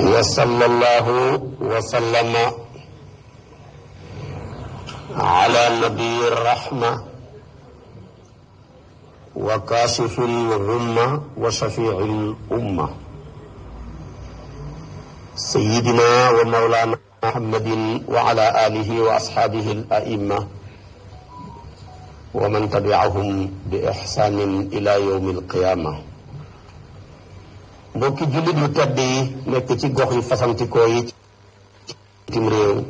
wa sallallahu wa sallama ala nabiyyi rahma wa kaashifil ghumma wa shafi'il umma sayyidina wa mawlana muhammadin wa ala alihi wa ashaabihi al-a'imma wa man tabi'ahum bi ihsanin ila yawmil qiyaama. mbokki jullit yu tedd yi nekk ci gox yu fasantikoo yi ci réew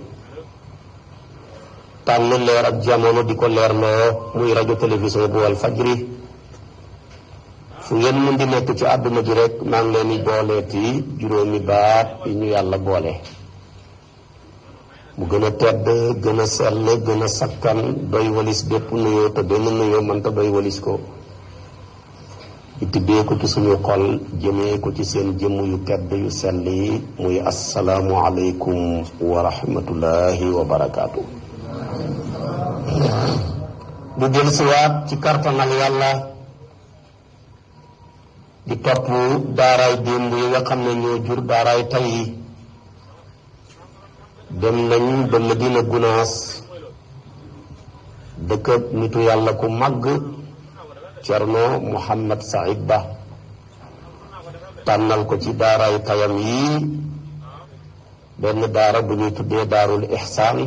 tànn leer ak jamono di ko leerloo muy rajo télévision bu Walfadjri fu ngeen mën di nekk ci àdduna ji rek maa ngi leen di booleeti juróomi baat yi ñu yàlla boole mu gën a tedd gën a sell gën a sakkan doy walis bépp nuyoo te benn nuyoo mënta doy walis ko tibbee ko ci suñu xol jëmee ko ci seen jëmm yu tedd yu sell yi muy assalaamu aleykum wa rahmatullahi wa barakaatu. bu jël siwaat ci kartanal yàlla di topp daaraay démb yi nga xam ne ñoo jur daaraay tay yi dem nañ ba Medina Gunaas dëkk nitu yàlla ku màgg Cerno Muhammad Saïd Ba tànnal ko ci daaraay tayam yi benn daara bu ñuy tuddee daarul ihsaan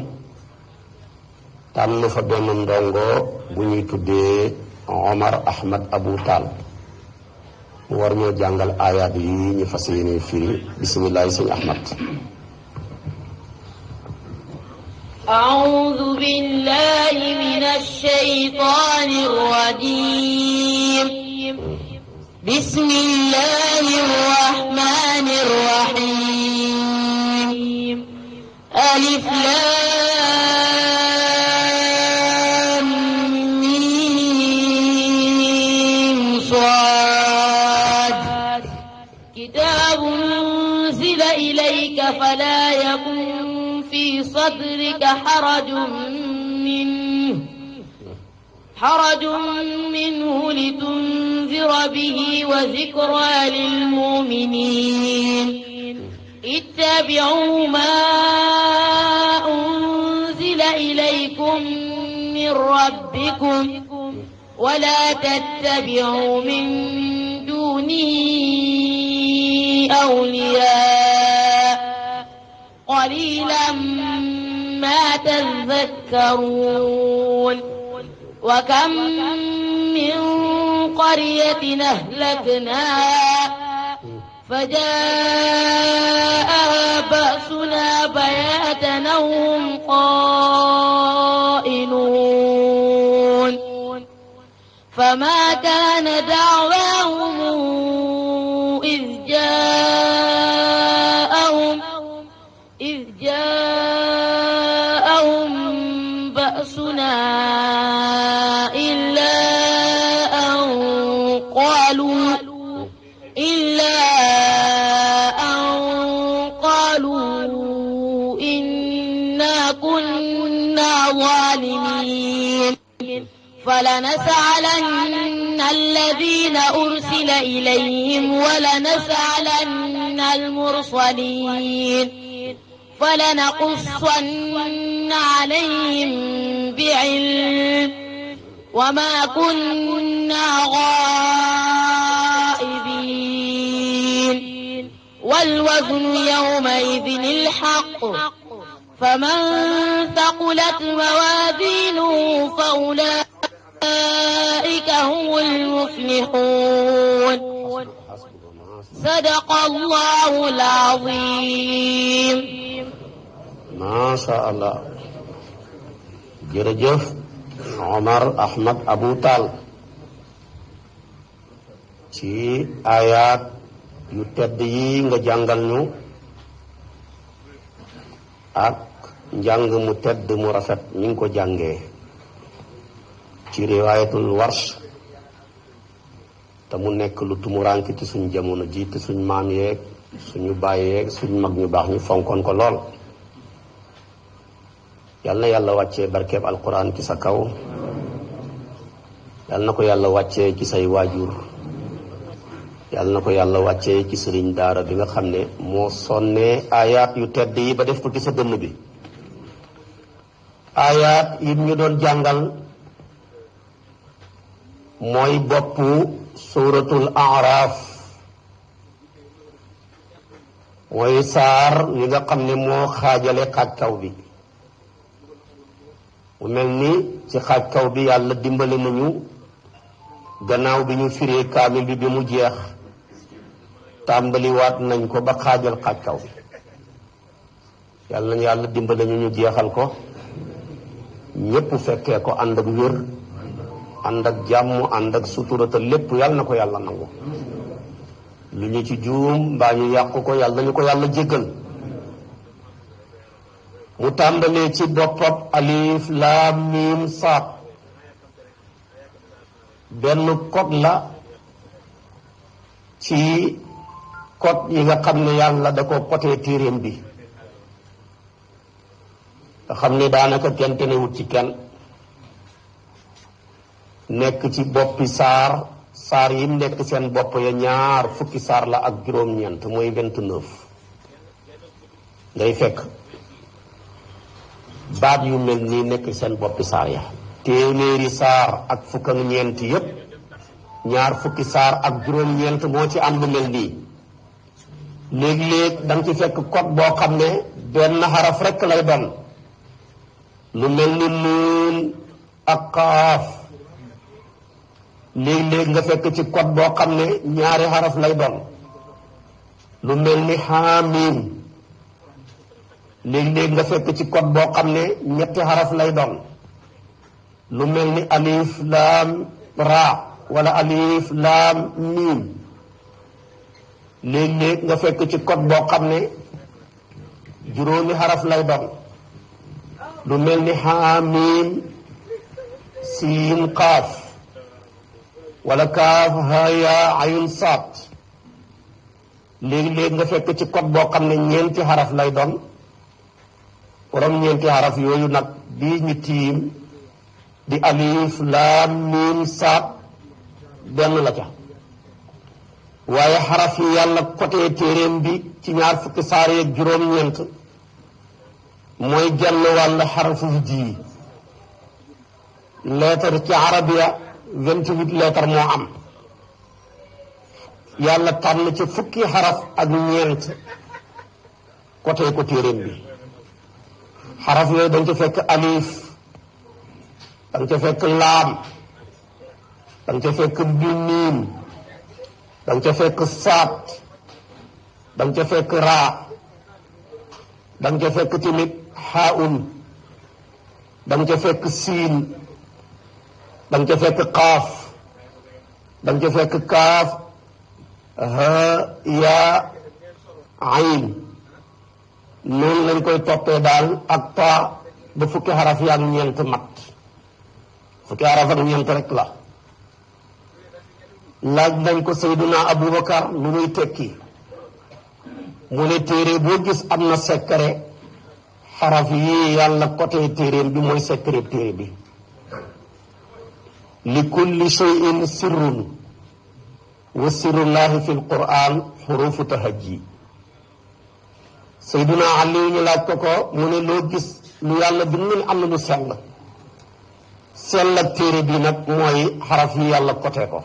tànn fa benn ndongo bu ñuy tuddee Omar Ahmad Abou Taal mu war ñoo jàngal aayaat yi ñu fas yéene firi bisimilahi sëñ Ahmad. أعوذ بالله من الشيطان الرجيم بسم الله الرحمن الرحيم ألف لام ميم صاد كتاب أنزل إليك فلا يكن في صدرك حرج منه لتنذر به وذكرى للمؤمنين اتبعوا ما أنزل إليكم من ربكم ولا تتبعوا من دونه أولياء قليلا ما تذكرون وكم من قرية أهلكناها فجاءها بأسنا بياتا وهم قائلون فما كان دعواهم إذ جاءهم بأسنا إلا أن قالوا إنا كنا ظالمين فلنسألن الذين أرسل إليهم ولنسألن المرسلين فلنقصن عليهم بعلم وما كنا غائبين والوزن يومئذ الحق فمن ثقلت موازينه فأولئك هم المفلحون صدق الله العظيم. Masha Allah. Jërëjëf Omar Ahmad Abou Taal ci ayaat yu tedd yi nga jàngal ñu ak njàng mu tedd mu rafet mi ngi ko jàngee ci riwaayatul Warsh te mu nekk lu tumuraanke ci suñ jamono ji te suñ maam yeeg suñu baay yeeg suñ mag ñu baax ñu fonkoon ko lool. yal na yàlla wàccee barkeeb alquran ci sa kaw yal na ko yàlla wàccee ci say waajur yàlla na ko yàlla wàccee ci sëriñ daara bi nga xam ne moo sonnee ayaat yu tedd yi ba def ko ci sa dënn bi. ayaat yi ñu doon jàngal mooy boppu suuratul Aaraaf, mooy saar yi nga xam ne moo xaajale xaaj kaw bi. mu mel ni ci xaaj kaw bi yàlla dimbale nañu gannaaw bi ñu firee kaamil bi mu jeex tàmbaliwaat nañ ko ba xaajal xaaj kaw bi. yàlla nañu yàlla dimbale ñu jeexal ko ñépp fekkee ko ànd ak wér, ànd ak jàmm, ànd ak sutura te lépp yàlla na ko yàlla nangu. lu ñu ci juum mbaa ñu yàq ko yàlla nañu ko yàlla jéggal. mu tàmbalee ci boppam alif laam miim saad. benn code la ci code yi nga xam ne yàlla da ko potee téeréem bi nga xam ne daanaka kenn tenewut ci kenn. nekk ci boppi saar yi nekk seen bopp ya ñaar fukki saar la ak juróom-ñeent mooy 29 ngay fekk baat yu mel nii nekk seen boppi saar ya. téeméeri saar ak fukk ak ñeent yépp ñaar fukki saar ak juróom-ñeent moo ci am lu mel nii. léeg-léeg da nga ci fekk code boo xam ne benn xaraf rekk lay doon lu mel ni nuun ak xaaf. léeg-léeg nga fekk ci code boo xam ne ñaari xaraf lay doon lu mel ni xaamiim. léeg-léeg nga fekk ci code boo xam ne ñetti xaraf lay doon lu mel ni alif laam raa wala alif laam miim. léeg-léeg nga fekk ci code boo xam ne juróomi xaraf lay doon lu mel ni xaamiim siin qaaf wala kaaf haa yaa ayun saat. léeg-léeg nga fekk ci code boo xam ne ñeenti xaraf lay doon borom ñeenti xaraf yooyu nag bii ñu tiim di alif laam miim saat benn la ca. waaye xaraf yi yàlla côté téeréem bi ci ñaar fukki saar yeeg juróom-ñeent mooy genn wàll xarafu ji. lettre ci arabiya 28 lettre moo am. yàlla tànn ci fukki xaraf ak ñeent côté ko téeréem bi. xaraf yooyu dañ ca fekk alif, dañ ca fekk laam, dañ ca fekk miim, dañ ca fekk saat, dañ ca fekk raa, dañ ca fekk tamit xaaun, dañ ca fekk siin, dañ ca fekk qaaf, dañ ca fekk kaaf haa yaa ayn. noonu lañ koy toppee daal ak taa ba fukki xaraf yaa ak ñeent mat. fukki xaraf ak ñeent rek la. laaj nañ ko Seydina Aboubacar lu muy tekki mu ne téere boo gis am na secret xaraf yii yàlla côté téeréem bi mooy secret téere bi. li kulli shay'in sirrun wa sirrullahi fi l-Qur'an xurufu tahajji. Seydina Ali ñu laaj ko mu ne loo gis lu yàlla bind am na lu sell ak téere bi nag mooy xaraf yi yàlla côté ko.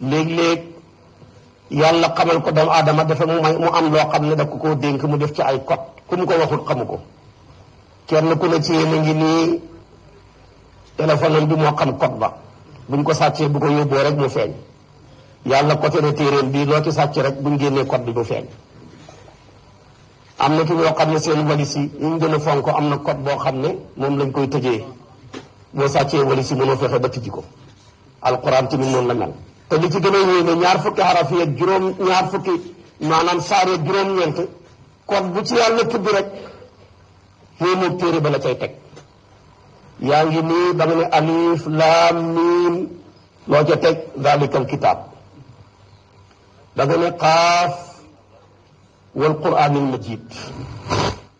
léeg-léeg yàlla xamal ko doomu aadama dafa mu am loo xam ne da ko koo dénk mu def ci ay code ku mu ko waxul xamu ko. kenn ku ne ci yéen a ngi nii téléphone am bi moo xam code ba buñ ko sàccee bu ko yóbboo rek mu feeñ. yàlla côté na téeréem bi loo ci sàcc rek buñ génnee code bi du feeñ. am na ki ñoo xam ne seen walis yi ñu gën a fonk am na code boo xam ne moom lañ koy tëjee boo sàccee walis yi mënoo fexe ba tijji ko. alquran tamit noonu la mel. te li ci gën a yéeme ñaar fukki xaraf yi ak ñaar fukki maanaam saar yeeg juróom-ñeent code bu ci yàlla tudd rek yéemu téere ba la cay teg. yaa ngi nii ba nga ne alif laam miim loo ca teg dalikal kitaab. da nga ne qaaf wal quraanil majiid.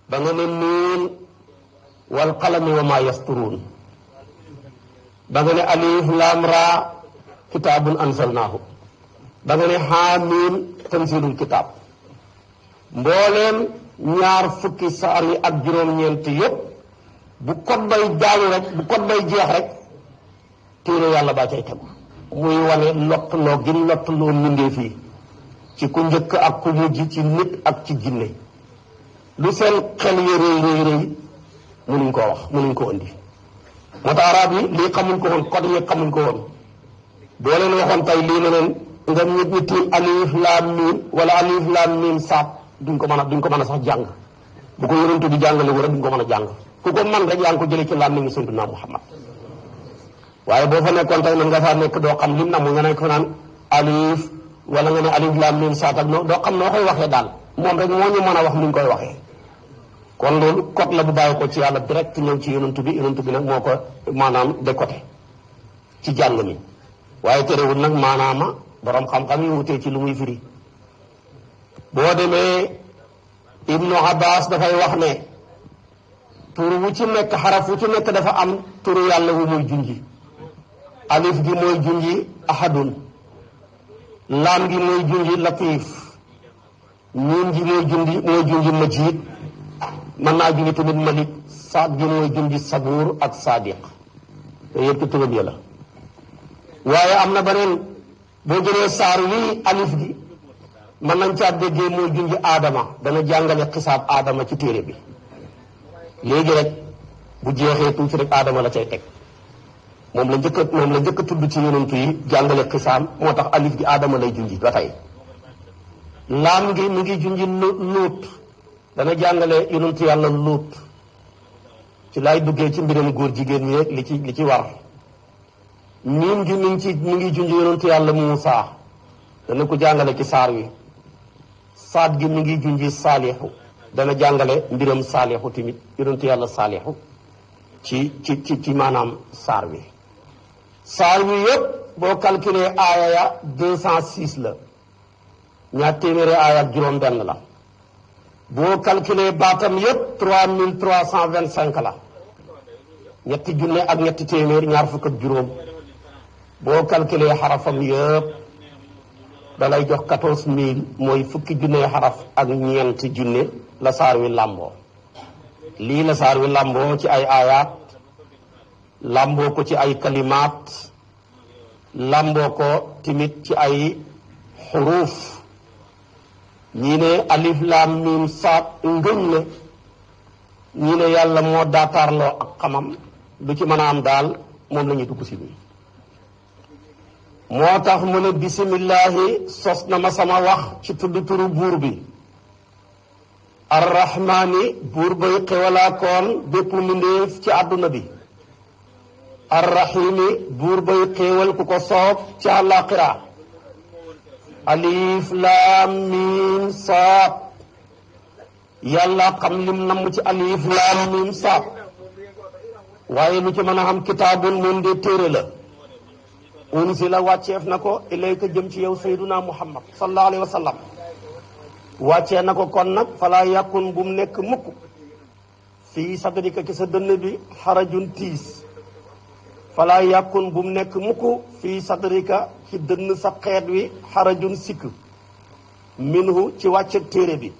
da nga ne nuun wal qalami wa maa yasturuun. da nga ne alif laam raa kitaabun anzalnaahu. da nga ne xaamiim tanzilul kitaab mbooleem ñaar fukki saar yi ak juróom-ñeent yépp bu kot bay daanu rek bu kot bay jeex rek téere yàlla baa cay tegu muy wane lottuloo gi lottuloo mbindee fii ci ku njëkk ak ku mujj ci nit ak ci jinne lu seen xel yi rëy mënuñ koo wax mënuñ ko indi moo tax arab yi lii xamuñ ko woon code yi xamuñ ko woon boo leen waxoon tey lii ne leen nga ñi tiim alif laam miim wala alif laam miim saat duñ ko mën a sax jàng bu ko yonent bi jàngale wu rek duñ ko mën a jàng ku ko man rek yaa ngi ko jëlee ci laam mi Seydina Muhammad waaye boo fa nekkoon tey nag nga faa nekk doo xam lim na mu nga nekk naan alif wala nga ne alif laam miim saat ak doo xam noo koy waxee daal moom rek moo ñu mën a wax ni ñu koy waxee kon loolu code la bu bàyyi ko ci yàlla direct ñëw ci yonent bi nag moo ko maanaam décoté ci jàng mi waaye terewul nag maanaama borom xam-xam yi wutee ci lu muy firi boo demee Ibnu Abbas dafay wax ne tur wu ci nekk xaraf wu ci nekk dafa am turu yàlla wu muy junji alif gi mooy junji ahadun laam gi mooy junji latif miim gi mooy junji majid mën naa junji tamit malik saad gi mooy junji sabuur ak sadiq te yëpp turam ya la waaye am na beneen boo jëlee saar wi alif gi mën nañ caa déggee mooy junji aadama dana jàngale xisaab aadama ci téere bi léegi rek bu jeexee tuuti rek aadama la cay teg moom la njëkk a tudd ci yonantu yi jàngale xisaam moo tax alif gi aadama lay junji ba tey laam gi mu ngi junji luut dana jàngale yonantu yàlla luut ci lay duggee ci mbiram góor jigéen ñi li ci war miim gi mi ngi junji yonantu yàlla Muusaa dana ko jàngale ci saar wi saad gi mi ngi junji saalixu dana jàngale mbiram saalixu tamit yonentu yàlla saalixu ci maanaam saar wi yëpp boo calculé aaya ya 206 la ñaar téeméeri aaya ak juróom benn la boo calculé baatam yëpp 3325 la ñetti junne ak ñetti téeméer ñaar fukk ak juróom boo calculé xarafam yëpp dalay jox 14000 mooy fukki junne xaraf ak ñeenti junne la saar wi làmboo lii la saar wi làmboo ci ay aayaat làmboo ko ci ay kalimaat làmboo ko timit ci ay xuruuf ñii ne alif laam miim saat ngëñ ne ñii ne yàlla moo daataarloo ak xamam lu ci mën a am daal moom la ñuy dugg si nii moo tax mu ne bisimillahi sos na ma sama wax ci tudd turu buur bi arrahmaani buur bay xewalaa koon bépp mbindéef ci àdduna bi arrahimi buur bay xéewal ku ko soob ci àllaaxira alif laam miim saat yàlla xam lim namm ci alif laam miim saat waaye lu ci mën a xam kitaabun moom de téere la unsila wàcceef na ko ilayka jëm ci yow sayduna muhammad sallallahu alayhi wa sallam wàccee na ko kon nag falaa yàkkun bu mu nekk mukk fii sadrika ci sa dënn bi xarajun tiis falaa yàkkun bu mu nekk mukk fii sadrika ci dënn sa xeet wi xarajun sikk minhu ci wàcceeg téere bi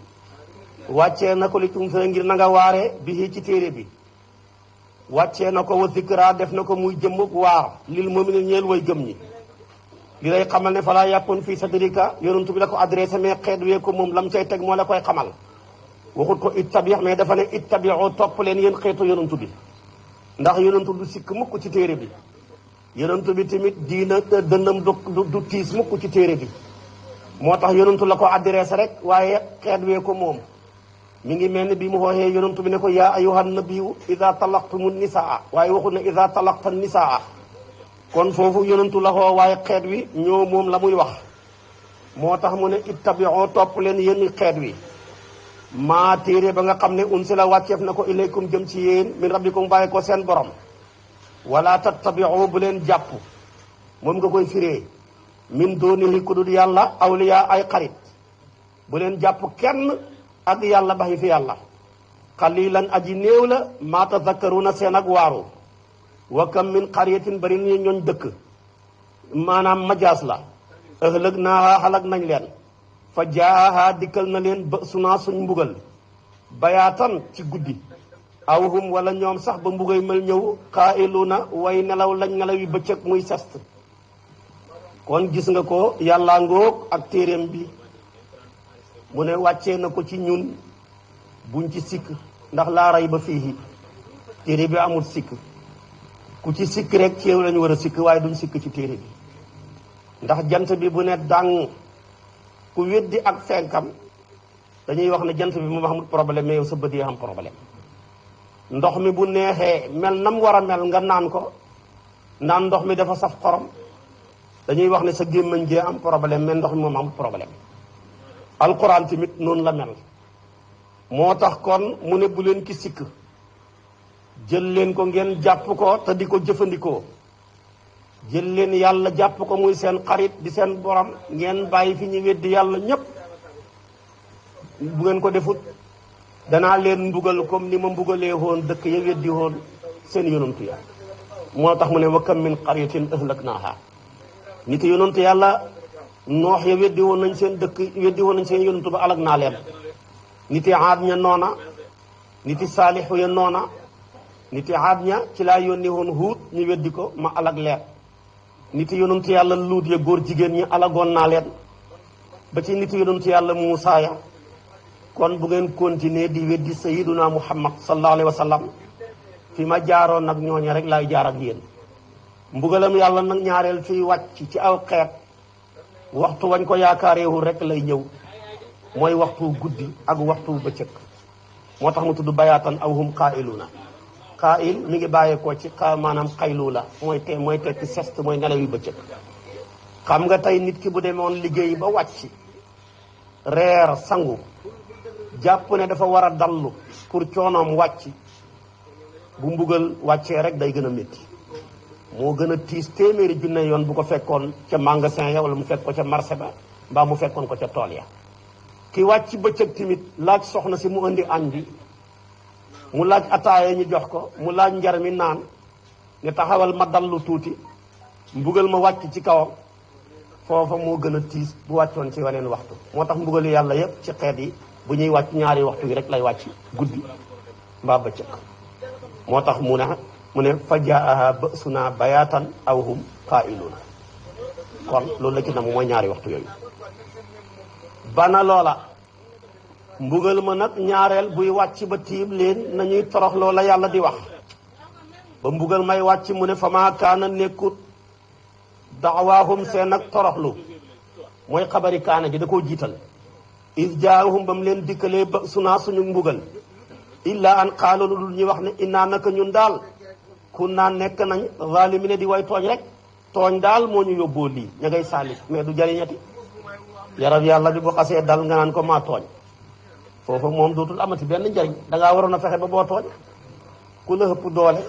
wàccee na ko li tunsira ngir na nga waare bi ci téere bi wàccee na ko wa zikra def na ko muy jëmmug waar lil mu'minin ñeel way gëm ñi li lay xamal ne falaa yàkkun fii sadrika yonentu bi la ko adressé mais xeet wee ko moom lam cay teg moo la koy xamal waxut ko ittabi mais dafa ne ittabi'u topp leen yéen xeetu yonentu bi ndax yonentu du sikk mukk ci téere bi yonentu bi tamit diina dënnam du tiis mukk ci téere bi moo tax yonentu la ko adressé rek waaye xeet wee ko moom mi ngi mel ni bi mu xooxee yonentu bi ne ko yaa ayyuhan nabiyyu ida talaqtumu nisaa waaye waxut ne ida talaqta nisaa kon foofu yonentu la xoo waaye xeet wi ñoo moom la muy wax moo tax mu ne ittabi'u topp leen yéen xeet wi maa téere ba nga xam ne unsila wàcceef na ko ilaykum jëm ci yéen min rabbikum bàyyi ko seen borom wala tattabi'u bu leen jàpp moom nga koy firee min doonihi ku dul yàlla awliya ay xarit bu leen jàpp kenn ak yàlla baxi fi yàlla xalilan aji néew la maa tazakkaruna seen ak waaru wa kam min qaryatin bari ni ñooñ dëkk maanaam majaas la ëhlëg naa xalak nañ leen fa jaaha dikkal na leen ba sunaa suñ mbugal bayaatan ci guddi aw hum wala ñoom sax ba mbugay mal ñëw xaa'iluuna way nelaw lañ nelaw yi bëccëg muy sest kon gis nga ko yàllaa ngoog ak téeréem bi mu ne wàccee na ko ci ñun buñ ci sikk ndax laa rayba fiihi téere bi amul sikk ku ci sikk rek ci yow lañu war a sikk waaye duñ sikk ci téere bi ndax jant bi bu ne dàng ku weddi ak fenkam dañuy wax ne jant bi moom amul problème mais yow sa bët yi am problème ndox mi bu neexee mel nam war a mel nga naan ko naan ndox mi dafa saf xorom dañuy wax ne sa gémmañ gee am problème mais ndox mi moom amul problème alquran tamit noonu la mel moo tax kon mu ne bu leen ki sikk jël leen ko ngeen jàpp ko te di ko jëfandikoo jël leen yàlla jàpp ko muy seen xarit di seen borom ngeen bàyyi fi ñu weddi yàlla ñépp bu ngeen ko defut danaa leen mbugal comme ni ma mbugalee woon dëkk ya weddi woon seen yonantu ya moo tax mu ne wa kam min qaryatin ahlaknaaha nit yonantu yàlla noox ya weddi woon nañ seen dëkk weddi woon nañ seen yonantu ba alag naa leen nit yi aad ña noona nit yi saalixu ya noona nit yi aad ña ci laa yónni woon huut ñu weddi ko ma alag leer nit yonantu yàlla luut ya góor jigéen ñi alagoon naa leen ba ci nit yonantu yàlla Muusaa ya kon bu ngeen continuer di weddi sayyiduna Muhammad sallallahu alayhi wa sallam fi ma jaaroon nag ñooña rek laay jaar ak yéen mbugalam yàlla nag ñaareel fiy wàcc ci aw xeet waxtu wañ ko yaakaareewul rek lay ñëw mooy waxtu guddi ak waxtu bëccëg moo tax mu tudd bayaatan aw hum qaa'iluuna qaa'il mi ngi bàyyeekoo ci maanaam xaylu la mooy tekki sest mooy nelaw yu bëccëg xam nga tey nit ki bu demoon liggéey ba wàcc reer sangu jàpp ne dafa war a dallu pour coonoom wàcc bu mbugal wàccee rek day gën a métti moo gën a tiis téeméeri junne yoon bu ko fekkoon ca magasin ya wala mu fekk ko ca marché ba mbaa mu fekkoon ko ca tool ya ki wàcc bëccëg tamit laaj soxna si mu indi añ bi mu laaj ataaya ñu jox ko mu laaj njar mi naan ne taxawal ma dallu tuuti mbugal ma wàcc ci kawam foofa moo gën a tiis bu wàccoon ci weneen waxtu moo tax mbugal yàlla yépp ci xeet yi bu ñuy wàcc ñaari waxtu yi rek lay wàcc guddi mbaa bëccëg moo tax mu ne fa jaaha ba'suna bayaatan aw hum qaa'iluuna kon loolu la ci nam mooy ñaari waxtu yooyu bana loola mbugal ma nag ñaareel buy wàcc ba tiim leen nañuy torox loola yàlla di wax ba mbugal may wàcc mu ne fa maa kaana nekkut da'waahum seen ak toroxlu mooy xabari kaana gi da koo jiital is jaahum ba mu leen dikkalee ba sunaa suñu mbugal illa an qaalu lu dul ñuy wax ne innaa naka ñun daal kun naa nekk nañ zaalimiina di way tooñ rek tooñ daal moo ñu yóbboo lii ña ngay saalit mais du jariñati yarab yàlla bi bu xasee dal nga naan ko maa tooñ foofu moom dootul amati benn njariñ dangaa waroon a fexe ba boo tooñ ku la ëpp doole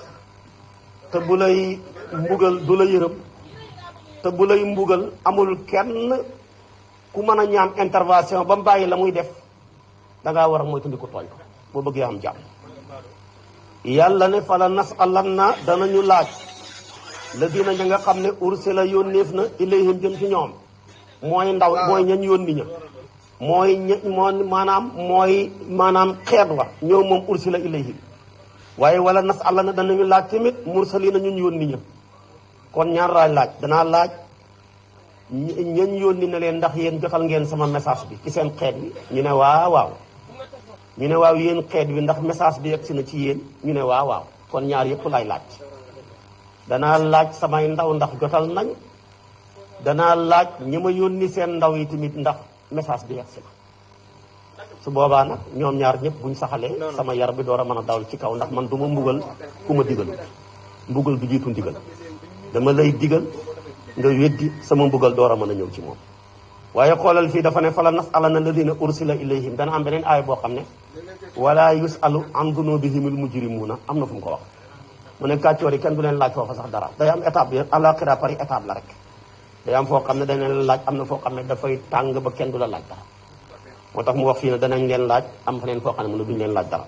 te bu lay mbugal du la yërëm te bu lay mbugal amul kenn ku mën a ñaan intervention ba mu bàyyi la muy def dangaa war a moytandi ko tooñ ko boo bëggee am jàmm yàlla ne fala nas'alanna danañu laaj la dina ña nga xam ne ursila yónneef na ilayhim jëm ci ñoom mooy ndaw mooy ñañ yónni ña mooy maanaam xeet wa ñëw moom ursila ilayhim waaye wala nas'alanna danañu laaj tamit mursalina ñun yónni ña kon ñaar laaj danaa laaj ñañ yónni na leen ndax yéen jotal ngeen sama message bi ci seen xeet bi ñu ne waaw ñu ne waaw yéen xeet wi ndax message bi yegg si na ci yéen ñu ne waaw kon ñaar yëpp laay laaj danaa laaj samay ndaw ndax jotal nañ danaa laaj ñi ma yónni seen ndaw yi tamit ndax message bi yegg si na su boobaa nag ñoom ñaar ñëpp buñ saxalee sama yar bi door a mën a dawal ci kaw ndax man du ma mbugal ku ma digalu mbugal du jiitu ndigal dama lay digal nga weddi sama mbugal door a mën a ñëw ci moom waaye xoolal fii dafa ne fala nas'alanna alladina ursila ilayhim dana am beneen aaya boo xam ne wala yusalu an dunubihimul mujrimuuna am na fu mu ko wax mu ne kàccoor yi kenn du leen laaj foofa sax dara day am étape bi àlaxira par étape la rek day am foo xam ne dañ leen laaj am na foo xam ne dafay tàng ba kenn du la laaj dara moo tax mu wax fii ne danañ leen laaj am feneen foo xam ne mu ne duñ leen laaj dara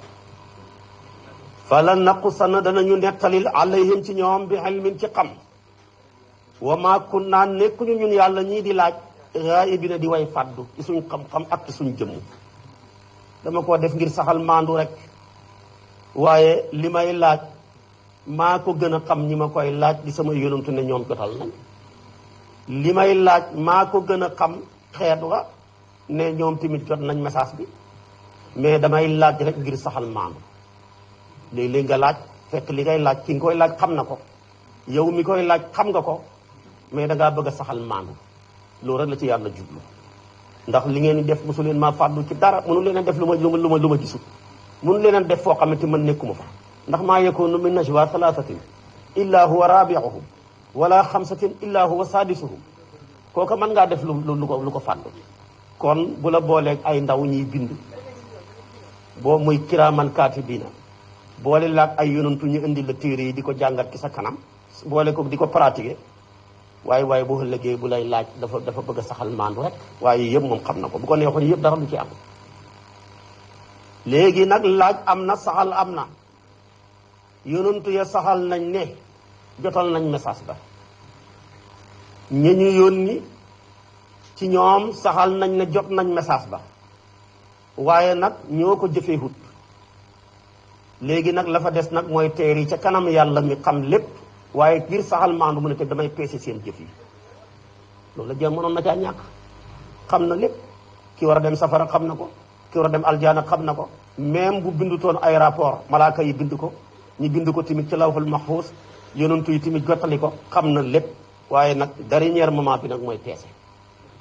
fala naqussanna danañu nettalil alayhim ci ñoom bi ilmin ci xam wa maa kunnaa nekkuñu ñun yàlla ñii di laaj raayi bi ne di way fàddu ci suñ xam-xam ak ci suñ jëmm dama ko def ngir saxal maandu rek waaye li may laaj maa ko gën a xam ñi ma koy laaj di sama yonantu ne ñoom jotal nañ li may laaj maa ko gën a xam xeet wa ne ñoom tamit jot nañ message bi mais damay laaj rek ngir saxal maandu léeg-léeg nga laaj fekk li ngay laaj ki nga koy laaj xam na ko yow mi koy laaj xam nga ko mais dangaa bëgg a saxal maandu loolu rek la ci yàlla jublu ndax li ngeen di def mosu leen maa fàddu ci dara mënu leen a def lu ma gisul mënu leen a def foo xamante man nekkuma fa ndax maa yakunu min najwa thalathatin illa huwa rabi'uhum wala xamsatin illa huwa sadisuhum kooka mën ngaa def lu ko fàddu kon bu la booleeg ay ndaw ñuy bind boo muy kiraaman kaatibiina boole laag ay yonantu ñu indi la téere yi di ko jàngat ci sa kanam boole ko di ko pratiquer waaye boo ëllëgee bu lay laaj dafa bëgg a saxal maandu rek waaye yëpp moom xam na ko bu ko neexoon yëpp dara du ci am léegi nag laaj am na saxal am na yonantu ya saxal nañ ne jotal nañ message ba ñi ñu yónni ci ñoom saxal nañ ne jot nañ message ba waaye nag ñoo ko jëfee hut léegi nag la fa des nag mooy teer yi ca kanam yàlla mi xam lépp waaye ngir saxal maandu mu ne te damay peese seen jëf yi loolu la jéem mënoon na caa ñàkk xam na lépp ki war a dem safara xam na ko ki war a dem aljaana xam na ko même bu bindutoon ay rapport malaaka yi bind ko ñu bind ko tamit ci lawhul mahfuus yonantu yi tamit jottali ko xam na lépp waaye nag dernier moment bi nag mooy peese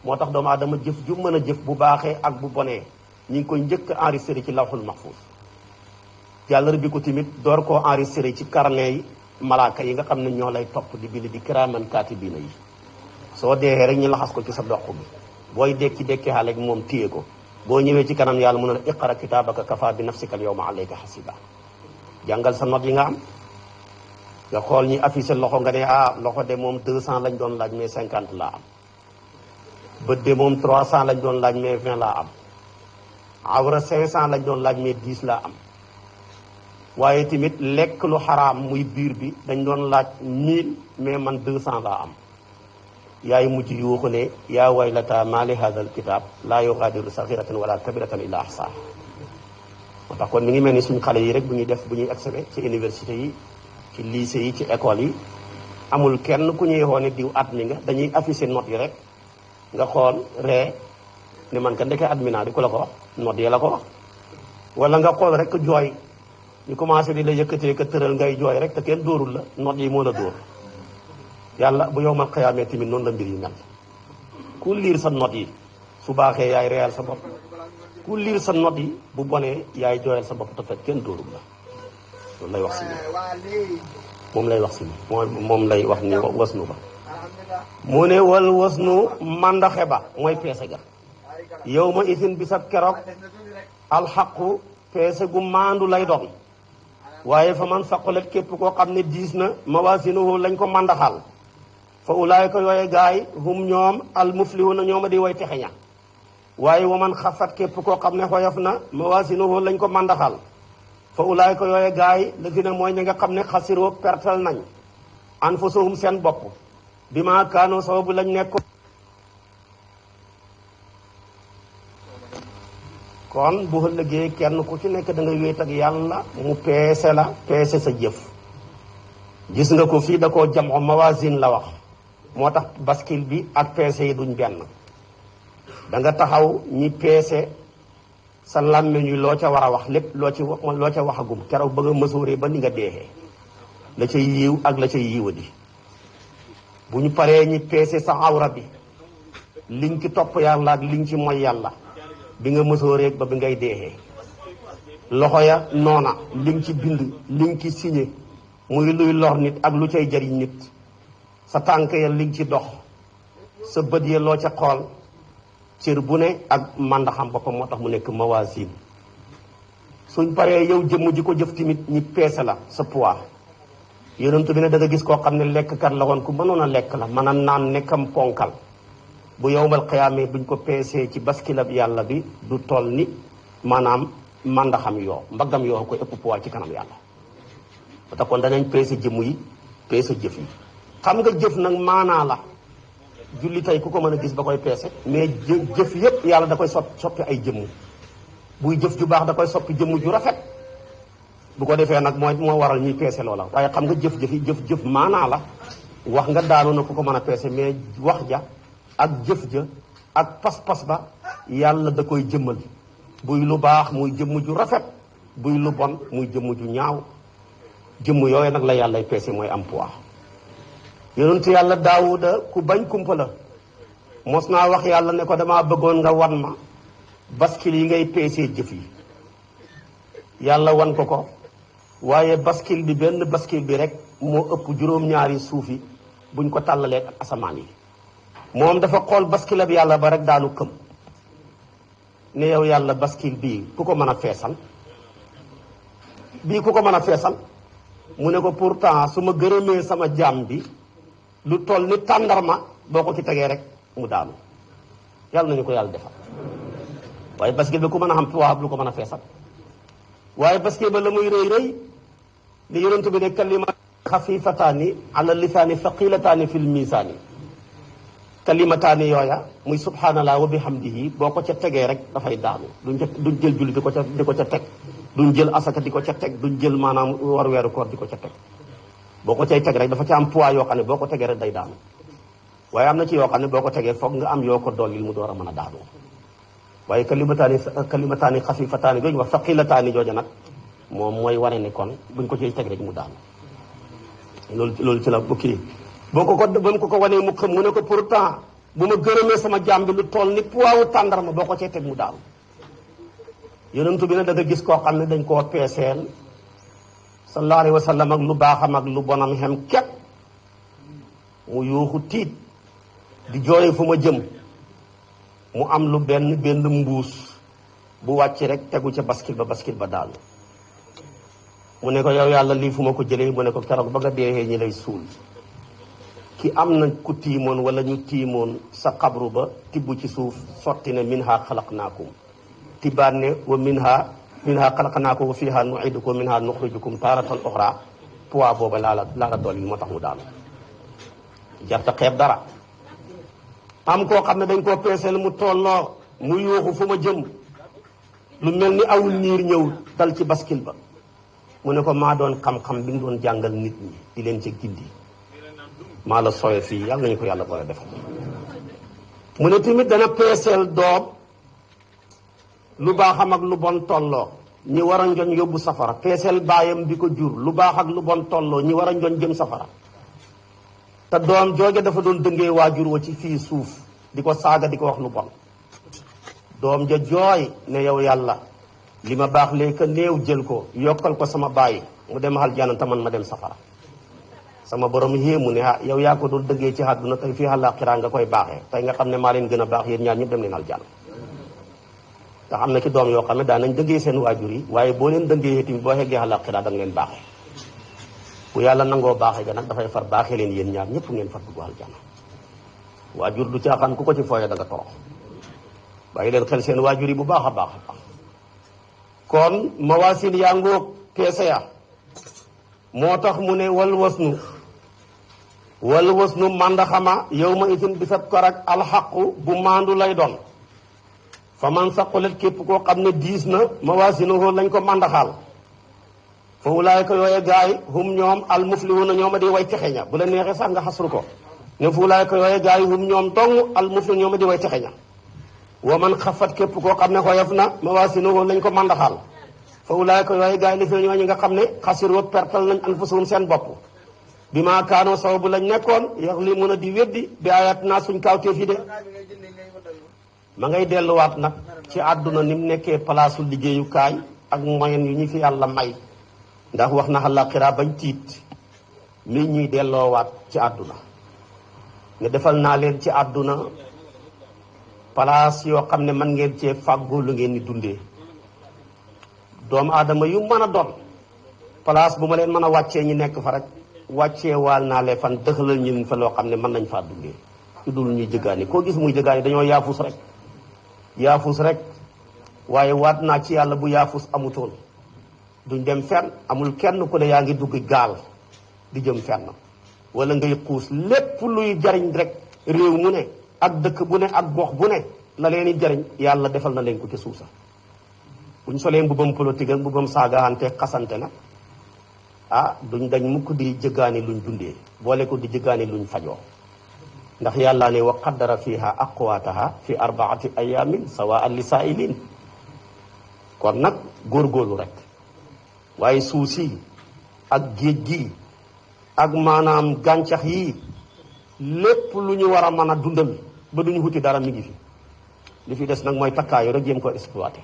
moo tax doomu aadama jëf ju mën a jëf bu baaxee ak bu bonee ñu ngi koy njëkk a enregistré ci lawhul mahfuus yàlla bi ko tamit door koo enregistré ci carnet yi malaaka yi nga xam ne ñoo lay topp di bind di kiraaman kaatibiina yi soo deexee rek ñu laxas ko ci sa doq bi booy dekki xaale moom téye ko boo ñëwee ci kanam yàlla mun a la iqra kitaabaka kafa bi nafsika al yawma alayka hasiba jàngal sa note yi nga am nga xool ñi affiché loxo nga ne loxo de moom 200 lañ doon laaj mais 50 laa am bët de moom 300 lañ doon laaj mais 20 laa am awra 500 lañ doon laaj mais 10 laa am waaye tamit lekk lu xaraam muy biir bi dañ doon laaj 1000 mais man 200 laa am yaay mujj yuuxu ne yaa waylata maa li haadal kitaab laa yugaadiru saxiratan wala kabiratan illa ahsaaha moo tax kon mi ngi mel ni suñ xale yi rek bu ñuy examen ci université yi ci lycée yi ci école yi amul kenn ku ñuy xoone diw admis nga dañuy afficher note yi rek nga xool ree ne man ka ndeke admis naa di ku la ko wax note yi la ko wax wala nga xool rek jooy ñu commencé di la yëkkatee ka tëral ngay jooy rek te kenn dóorul la note yi moo la dóor yàlla bu yow mal xiyaamee tamit noonu la mbir yi mel ku liir sa note yi su baaxee yaay reyal sa bopp ku liir sa note yi bu bonee yaay jooyal sa bopp te fekk kenn dóorul la loolu lay wax si moom lay wax si moom lay wax ni wasnu ba mu ne wal wasnu mandaxe ba mooy peese ga yow ma isin bisab keroog alxaqu peese gu maandu lay doon waaye fa man faqulat képp koo xam ne diis na mawaasinuhu lañ ko mandaxal fa ulaayka yooye gaay hum ñoom al muflihuna ñooma di way texe ña waaye wa man xafat képp koo xam ne xoyof na mawaasinuhu lañ ko mandaxal fa ulaayka yooye gaay la fi ne mooy ñi nga xam ne xasiroo pertal nañ anfusahum seen bopp bi ma kaanoo sababu lañ nekk kon bu ëllëgee kenn ku ci nekk da nga wéet ak yàlla mu peese la peese sa jëf gis nga ko fii da koo jamoo mawasin la wax moo tax baskil bi ak peese yi duñ benn da nga taxaw ñi peese sa làmmiñ wi loo ca war a wax lépp loo ca waxagum keroog ba nga mësooree ba ni nga deexee la ca yiiw ak la ca yiiwadi bu ñu paree ñi peese sa awra bi liñ ci topp yàlla ak liñ ci moy yàlla bi nga mësooree ba bi ngay deexee loxo ya noona liñ ci bind liñ ci signé muy luy lor nit ak lu cay jariñ nit sa tànk ya liñ ci dox sa bët ya loo ca xool cër bu ne ak màndaxam boppam moo tax mu nekk mawasin suñ paree yow jëmm ji ko jëf tamit ñi peese la sa poids yonent bi ne da nga gis koo xam ne lekkkat la woon ku mënoon a lekk la mën a naan nekkam ponkal bu yowmal xiyaamee buñ ko peesee ci baskilab yàlla bi du toll ni maanaam màndaxam yoo mbaggam yoo koy ëpp poids ci kanam yàlla ba tax kon danañ peese jëmm yi peese jëf yi xam nga jëf nag maanaa la julli tey ku ko mën a gis ba koy peese mais jëf yépp yàlla da koy soppi ay jëmm buy jëf ju baax da koy soppi jëmm ju rafet bu ko defee nag moo waral ñuy peese loola waaye xam nga jëf maanaa la wax nga daanu na ku ko mën a peese mais wax ja ak jëf ja ak pas-pas ba yàlla da koy jëmmal buy lu baax muy jëmm ju rafet buy lu bon muy jëmm ju ñaaw jëmm yooyu nag la yàllay peese mooy am poids yonentu yàlla daawuda ku bañ kumpa la mos naa wax yàlla ne ko damaa bëggoon nga wan ma baskil yi ngay peesee jëf yi yàlla wan ko waaye baskil bi benn baskil bi rek moo ëpp juróom-ñaari suuf yi buñ ko tàllalee ak asamaan yi moom dafa xool baskilab yàlla ba rek daanu këm ne yow yàlla baskil bii ku ko mën a feesal mu ne ko pourtant su ma gërëmee sama jaam bi lu toll ni tàndarma boo ko ci tegee rek mu daanu yàlla nañu ko yàlla defal waaye baskil bi ku mën a xam poids lu ko mën a feesal waaye baskil ba la muy rëy rëy li yonent bi ne kalima xafifataani ala lisaani thaqilataani fil misaani kalimataani yooya muy subhanallah wa bihamdihi boo ko ca tegee rek dafay daanu duñ jël julli di ko ca teg duñ jël asaka di ko ca teg duñ jël maanaam war weeru koor di ko ca teg boo ko cay teg rek dafa ca am poids yoo xam ne boo ko tegee rek day daanu waaye am na ci yoo xam ne boo ko tegee foog nga am yoo ko dollil mu door a mën a daanu waaye kalimataani xafifataani jooju wax thaqilataani jooja nag moom mooy wane ni kon buñ ko ciy teg rek mu daanu loolu ci la bu kii ba mu ko wanee mu xam mu ne ko pourtant bu ma gërëmee sama jaam bi lu toll ni poids wu tàndarma boo ko cee teg mu daanu yonentu bi ne da nga gis koo xam ne dañ koo peeseel sallallahu alayhi wa sallam ak lu baaxam ak lu bonam xem képp mu yuuxu tiit di jooye fu ma jëm mu am lu benn mbuus bu wàcc rek tegu ca baskil ba daanu mu ne ko yow yàlla lii fu ma ko jëlee mu ne ko keroog ba nga deexee ñi lay suul ki am na ku tiimoon wala ñu tiimoon sa xabru ba tibb ci suuf sotti ne minha xalaqnaakum tibbaan ne wa minha xalaqnaakum wa fiha nuidukum minha nuxrijukum taaratan oxra poids booba laa la dool yi moo tax mu daanu jarta xeeb dara am koo xam ne dañ koo peeseel mu tolloo mu yuuxu fu ma jëm lu mel ni aw niir ñëw dal ci baskil ba mu ne ko maa doon xam-xam bi nga doon jàngal nit ñi di leen ca gindi maa la sooye fii yàlla nañu ko yàlla boole defal mu ne tamit dana peeseel doom lu baaxam ak lu bon tolloo ñi war a njoñ yóbbu safara peeseel baayam bi ko jur lu baax ak lu bon tolloo ñi war a njoñ jëm safara te doom jooja dafa doon dëngee waajur wa ci fii suuf di ko saaga di ko wax lu bon doom ja jooy ne yow yàlla li ma baax léegi néew jël ko yokkal ko sama baay mu dem aljana te man ma dem safara sama borom yéemu ne ah yow yaa ko doon dëggee ci àdduna tey fii àllaaxira nga koy baaxee tey nga xam ne maa leen gën a baax yéen ñaar ñëpp dem leen aljana te am na ci doom yoo xam ne daan nañ dëggee seen waajur yi waaye boo leen dëggee tamit boo xeggee àllaaxira da nga leen baaxee bu yàlla nangoo baaxee ga nag dafay far baaxee leen yéen ñaar ñëpp ngeen far dugg aljana waajur du caaxaan ku ko ci fooyee da nga torox bàyyi leen xel seen waajur yi bu baax a baax a baax kon mawaasin yaa ngoog peese ya moo tax mu ne wal wasnu mandaxama yow ma itin bisab korak alxaqu bu maandu lay doon fa man saqulet képp koo xam ne diis na mawaasinuhu lañ ko mandaxaal fa ulaayka yooye gaay hum ñoom almuflihuna ñooma di way texe ña bu la neexee sax nga xasru ko ne fa ulaayka yooye gaay hum ñoom dong almuflihuna ñooma di way texe ña wa man xafat képp koo xam ne xoyof na mawaasinuhu lañ ko mandaxaal fa ulaayka yooyu gaay li fi ñooñu nga xam ne xasiru pertal nañ anfusahum seen bopp bi maa kaanoo sababu lañ nekkoon yax li mun a di weddi bi ayat naa suñ kawteef yi de ma ngay delluwaat nag ci àdduna ni mu nekkee palaasu liggéeyukaay ak moyen yu ñu fi yàlla may ndax wax na àllaaxira bañ tiit mi ñuy delloowaat ci àdduna ne defal naa leen ci àdduna palaas yoo xam ne man ngeen cee fàggoo lu ngeen di dundee doomu aadama yu mën a doon place bu ma leen mën a wàccee ñi nekk fa rek wàccee waal naa leen fan dëxalal ñun fa loo xam ne mën nañ faa dundee su dul ñuy jëggaani koo gis muy jëggaani dañoo yaafus rek waaye waat naa ci yàlla bu yaafus amutoon duñ dem fenn amul kenn ku ne yaa ngi dugg gaal di jëm fenn wala ngay xuus lépp luy jariñ rek réew mu ne ak dëkk bu ne ak gox bu ne la leen di jariñ yàlla defal na leen ko ci suuf sa buñ solee mbubam politique ak mbubam saagaante xasante nag duñ dañ mukk di jëggaani luñ dundee boole ko di jëggaani luñ fajoo ndax yàlla ne wa qaddara fiha aqwaataha fi 4 ayamin sawaan li saa'ilin kon nag góorgóorlu rek waaye suuf si ak géej gi ak maanaam gàncax yi lépp lu ñu war a mën a dundal ba duñu wuti dara mi ngi fi li fi des nag mooy takkaayu rek jéem ko exploité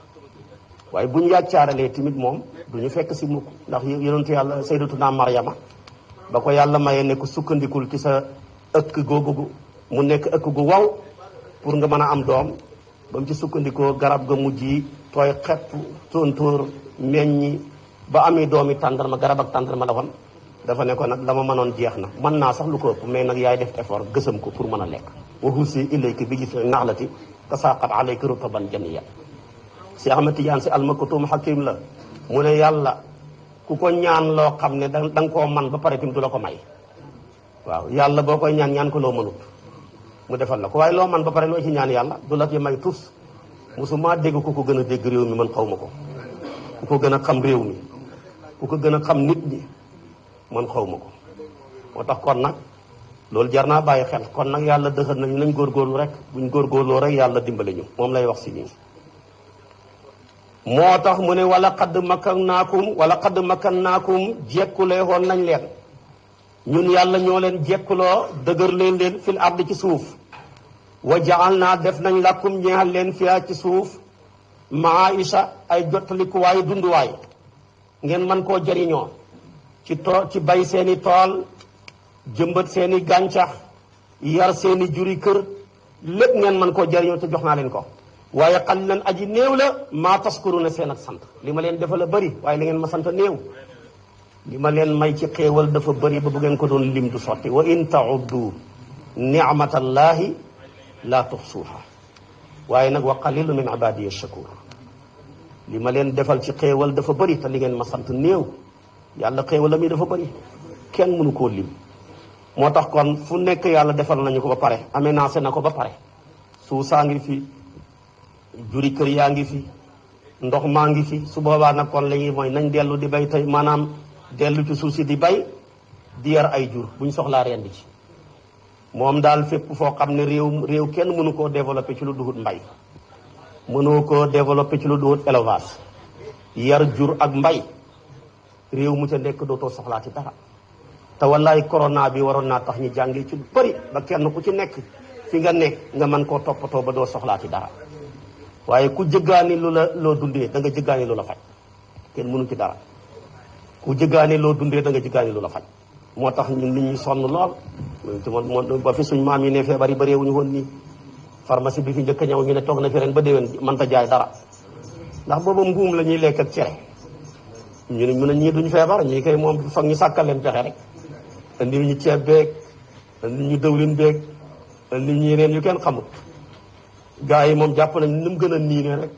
waaye bu ñu yàccaaralee tamit moom du ñu fekk si mukk ndax yonentu yàlla sayyidatuna Maryama ba ko yàlla mayee ne ko sukkandikul ci sa ëkk googu mu nekk ëkk gu waw pour nga mën a am doom ba mu ci sukkandikoo garab ga mujj yi tooy xepp tóontóor meññi ba amee doomi tàndarma garab ak tàndarma la woon dafa ne ko nag la ma mënoon jeex na mën naa sax lu ko ëpp mais nag yaay def effort gësam ko pour mën a lekk wa huzzi ilayki bi jiz'i naxlati tasaaqat alayki rutaban janiyya si Ahmad Tijaan si almaktum hakim la mu ne yàlla ku ko ñaan loo xam ne da nga koo man ba pare tim du la ko may waaw yàlla boo koy ñaan ko loo mënut mu defal la ko waaye loo man ba pare loo ci ñaan yàlla du la ci may tus musuma dégg ku ko gën a dégg réew mi man xaw ma ko ku ko gën a xam réew mi ku ko gën a xam nit ñi man xaw ma ko moo tax kon nag loolu jar naa bàyyi xel kon nag yàlla dëxal nañu nañ góorgóorlu rek buñ góorgóorloo rek yàlla dimbale ñu moom lay wax si nii moo tax mu ne wala xadd makkannaakum jekkulee woon nañ leen ñun yàlla ñoo leen jekkuloo dëgër leen fil ardi ci suuf wa jaal naa def nañ lakum ñeexal leen fiyaa ci suuf maisha ay jottalikuwaay dunduwaay ngeen mën koo jëriñoo ci bay seeni tool jëmbat seeni gàncax yar seeni juri kër lépp ngeen mën koo jëriñoo te jox naa leen ko waaye qaliilan aji néew la maa taskuruuna seen ak sant li ma leen defal a bëri waaye li ngeen ma sant néew li ma leen may ci xéewal dafa bëri ba bu ngeen ko doon lim du sotti wa in tauddu nicmatallahi laa tuxsuuha waaye nag wa qalilu min ibadiya shakur li ma leen defal ci xéewal dafa bëri te li ngeen ma sant néew yàlla xéewalam yi dafa bëri kenn mënu koo lim moo tax kon fu nekk yàlla defal nañu ko ba pare aménagé na ko ba pare suuf saa ngi fi juri kër yaa ngi fi ndox maa ngi fi su boobaa nag kon la ñuy mooy nañ dellu di bay tey maanaam dellu ci suuf si di bay di yar ay jur buñ soxlaa rendi ci moom daal fépp foo xam ne réew kenn mënu koo développé ci lu duhut mbay mënoo koo développé ci lu duhut élevage yar jur ak mbay réew mu ca nekk dootoo soxlaa ci dara te wallaay corona bi waroon naa tax ñu jàngee ci lu bëri ba kenn ku ci nekk fi nga nekk nga mën koo toppatoo ba doo soxlaa ci dara waaye ku jëggaani lu la loo dundee da nga jëggaani lu la faj kenn mënu ci dara ku jëggaani loo dundee da nga jëggaani lu la faj moo tax ñun nit ñi sonn lool ba fi suñ maam yi ne feebar yi bëree wuñu woon nii pharmacie bi fi njëkk a ñëw ñu ne toog na fi ren ba déwén mënta jaay dara ndax booba mbuum la ñuy lekk ak cere ñu ne mën a ñii duñ feebar ñii kay moom foog ñu sàkkal leen pexe rek andi ñu ceeb beeg andi ñu dëwlin beeg andi ñu yeneen yu kenn xamut gars yi moom jàpp nañ ni mu gën a niine rek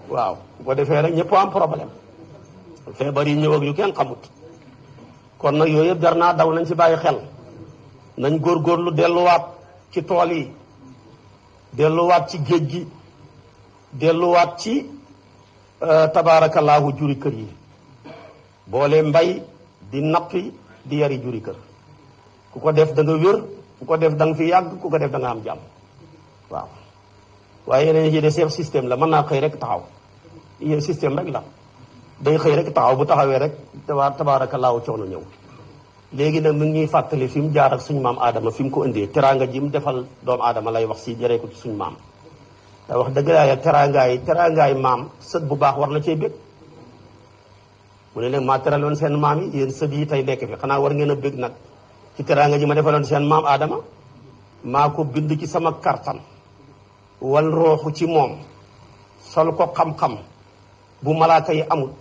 waaw bu ko defee rek ñëpp am problème feebar yi ñëw ak yu kenn xamut kon nag yooyu yëpp jar naa daw nañ ci bàyyi xel nañ góorgóorlu delluwaat ci tool yi delluwaat ci géej gi delluwaat ci tabaarakallaahu juri kër yi boole mbay di nappi di yari juri kër ku ko def da nga wér ku ko def da nga fi yàgg ku ko def da nga am jàmm waaw waaye yeneen yi de seen système la mën naa xëy rek taxaw yéen système rek la day xëy rek taxaw bu taxawee rek tabaarakallaahu coono ñëw léegi nag mu ngi ñuy fàttali fi mu jaar ak suñu maam Adama fi mu ko indee teraanga ji mu defal doomu Adama lay wax si jëree ko ci suñu maam te wax dëgg yàlla teraangaay maam sët bu baax war na cee bég mu ne leen maa teraloon seen maam yi yéen sët yi tey nekk fi xanaa war ngeen a bég nag ci teraanga ji ma defaloon seen maam Adama maa ko bind ci sama kartan wal rooxu ci moom sol ko xam-xam bu malaaka yi amut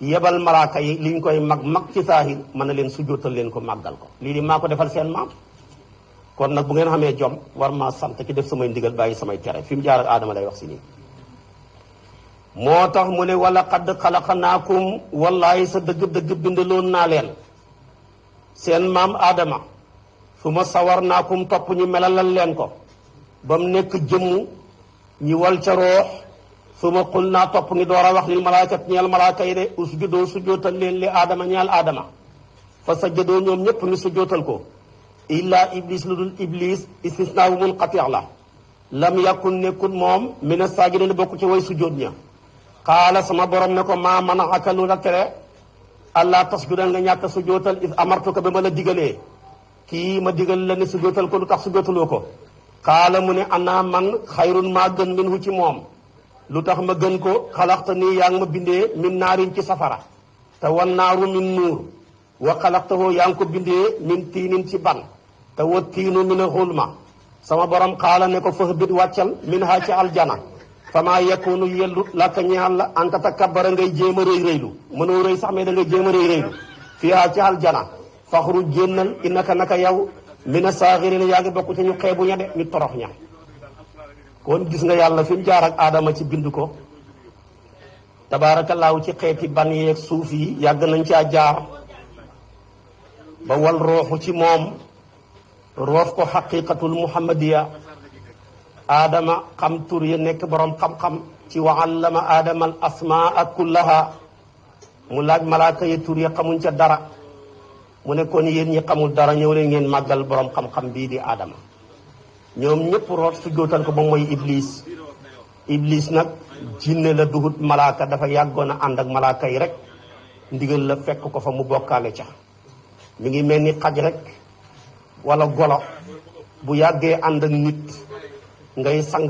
yebal malaaka yi liñ koy mag ci saahir mën na leen sujjóotal leen ko màggal ko lii di maa ko defal seen maam kon nag bu ngeen xamee jom war maa sant ki def samay ndigal bàyyi samay tere fi mu jaar ak aadama lay wax si nii moo tax mu ne wala qad xalaqnaakum wallaahi sa dëgg-dëgg bindaloon naa leen seen maam aadama su ma sawarnaakum topp ñu melalal leen ko ba mu nekk jëmm ñi wal ca roox su ma qul naa topp ni door a wax lil malaakat ñeel malaaka yi de usjudoo sujootal leen li aadama ñeel aadama fa sajadoo ñoom ñëpp ñu sujootal ko illaa iblis lu dul iblis istisnaa wu munqati la lam yakun nekkul moom mina saajidin bokk ci way sujoot ña qaala sama borom ne ko maa manaaka lu la tere allah tasjuda nga ñàkk sujootal is amartuka ba ma la digalee kii ma digal la ne sujootal ko lu tax sujootaloo ko qaala mu ne ana man xayrun maa gën minhu ci moom lu tax ma gën ko xalaxta nii yaa ngi ma bindee min naarin ci safara te wan naaru min nuur wa xalaxtahoo yaa ngi ko bindee min tiinin ci ban te wa tiinu min a xulma sama borom xaala ne ko fahbit wàccal min ha ci aljana fama yakunu yellut laka ñaal la an tatakabbara ngay jéem a rëy rëylu mënoo rëy sax mais da ngay jéem a rëy rëylu fii ha ci aljana faxru génnal innaka naka yow mina saaxirina yaa ngi bokk ci ñu xeebu ña de ñu torox ña kon gis nga yàlla fi mu jaar ak aadama ci bind ko tabaarakallaahu ci xeeti ban yeeg suuf yi yàgg nañ caa jaar ba wal rooxu ci moom roof ko xaqiqatul muhammadiya aadama xam tur ya nekk borom xam-xam ci wa allama aadama al asmaa kullaha mu laaj malaaka yi tur ya xamuñ ca dara mu ne kon yéen ñi xamul dara ñëw leen ngeen màggal borom xam-xam bii di aadama ñoom ñëpp root su jootal ko ba mooy iblis iblis nag jinne la duhut malaaka dafa yàggoon a ànd ak malaaka yi rek ndigal la fekk ko fa mu bokkaale ca mi ngi mel ni xaj rek wala golo bu yàggee ànd ak nit ngay sang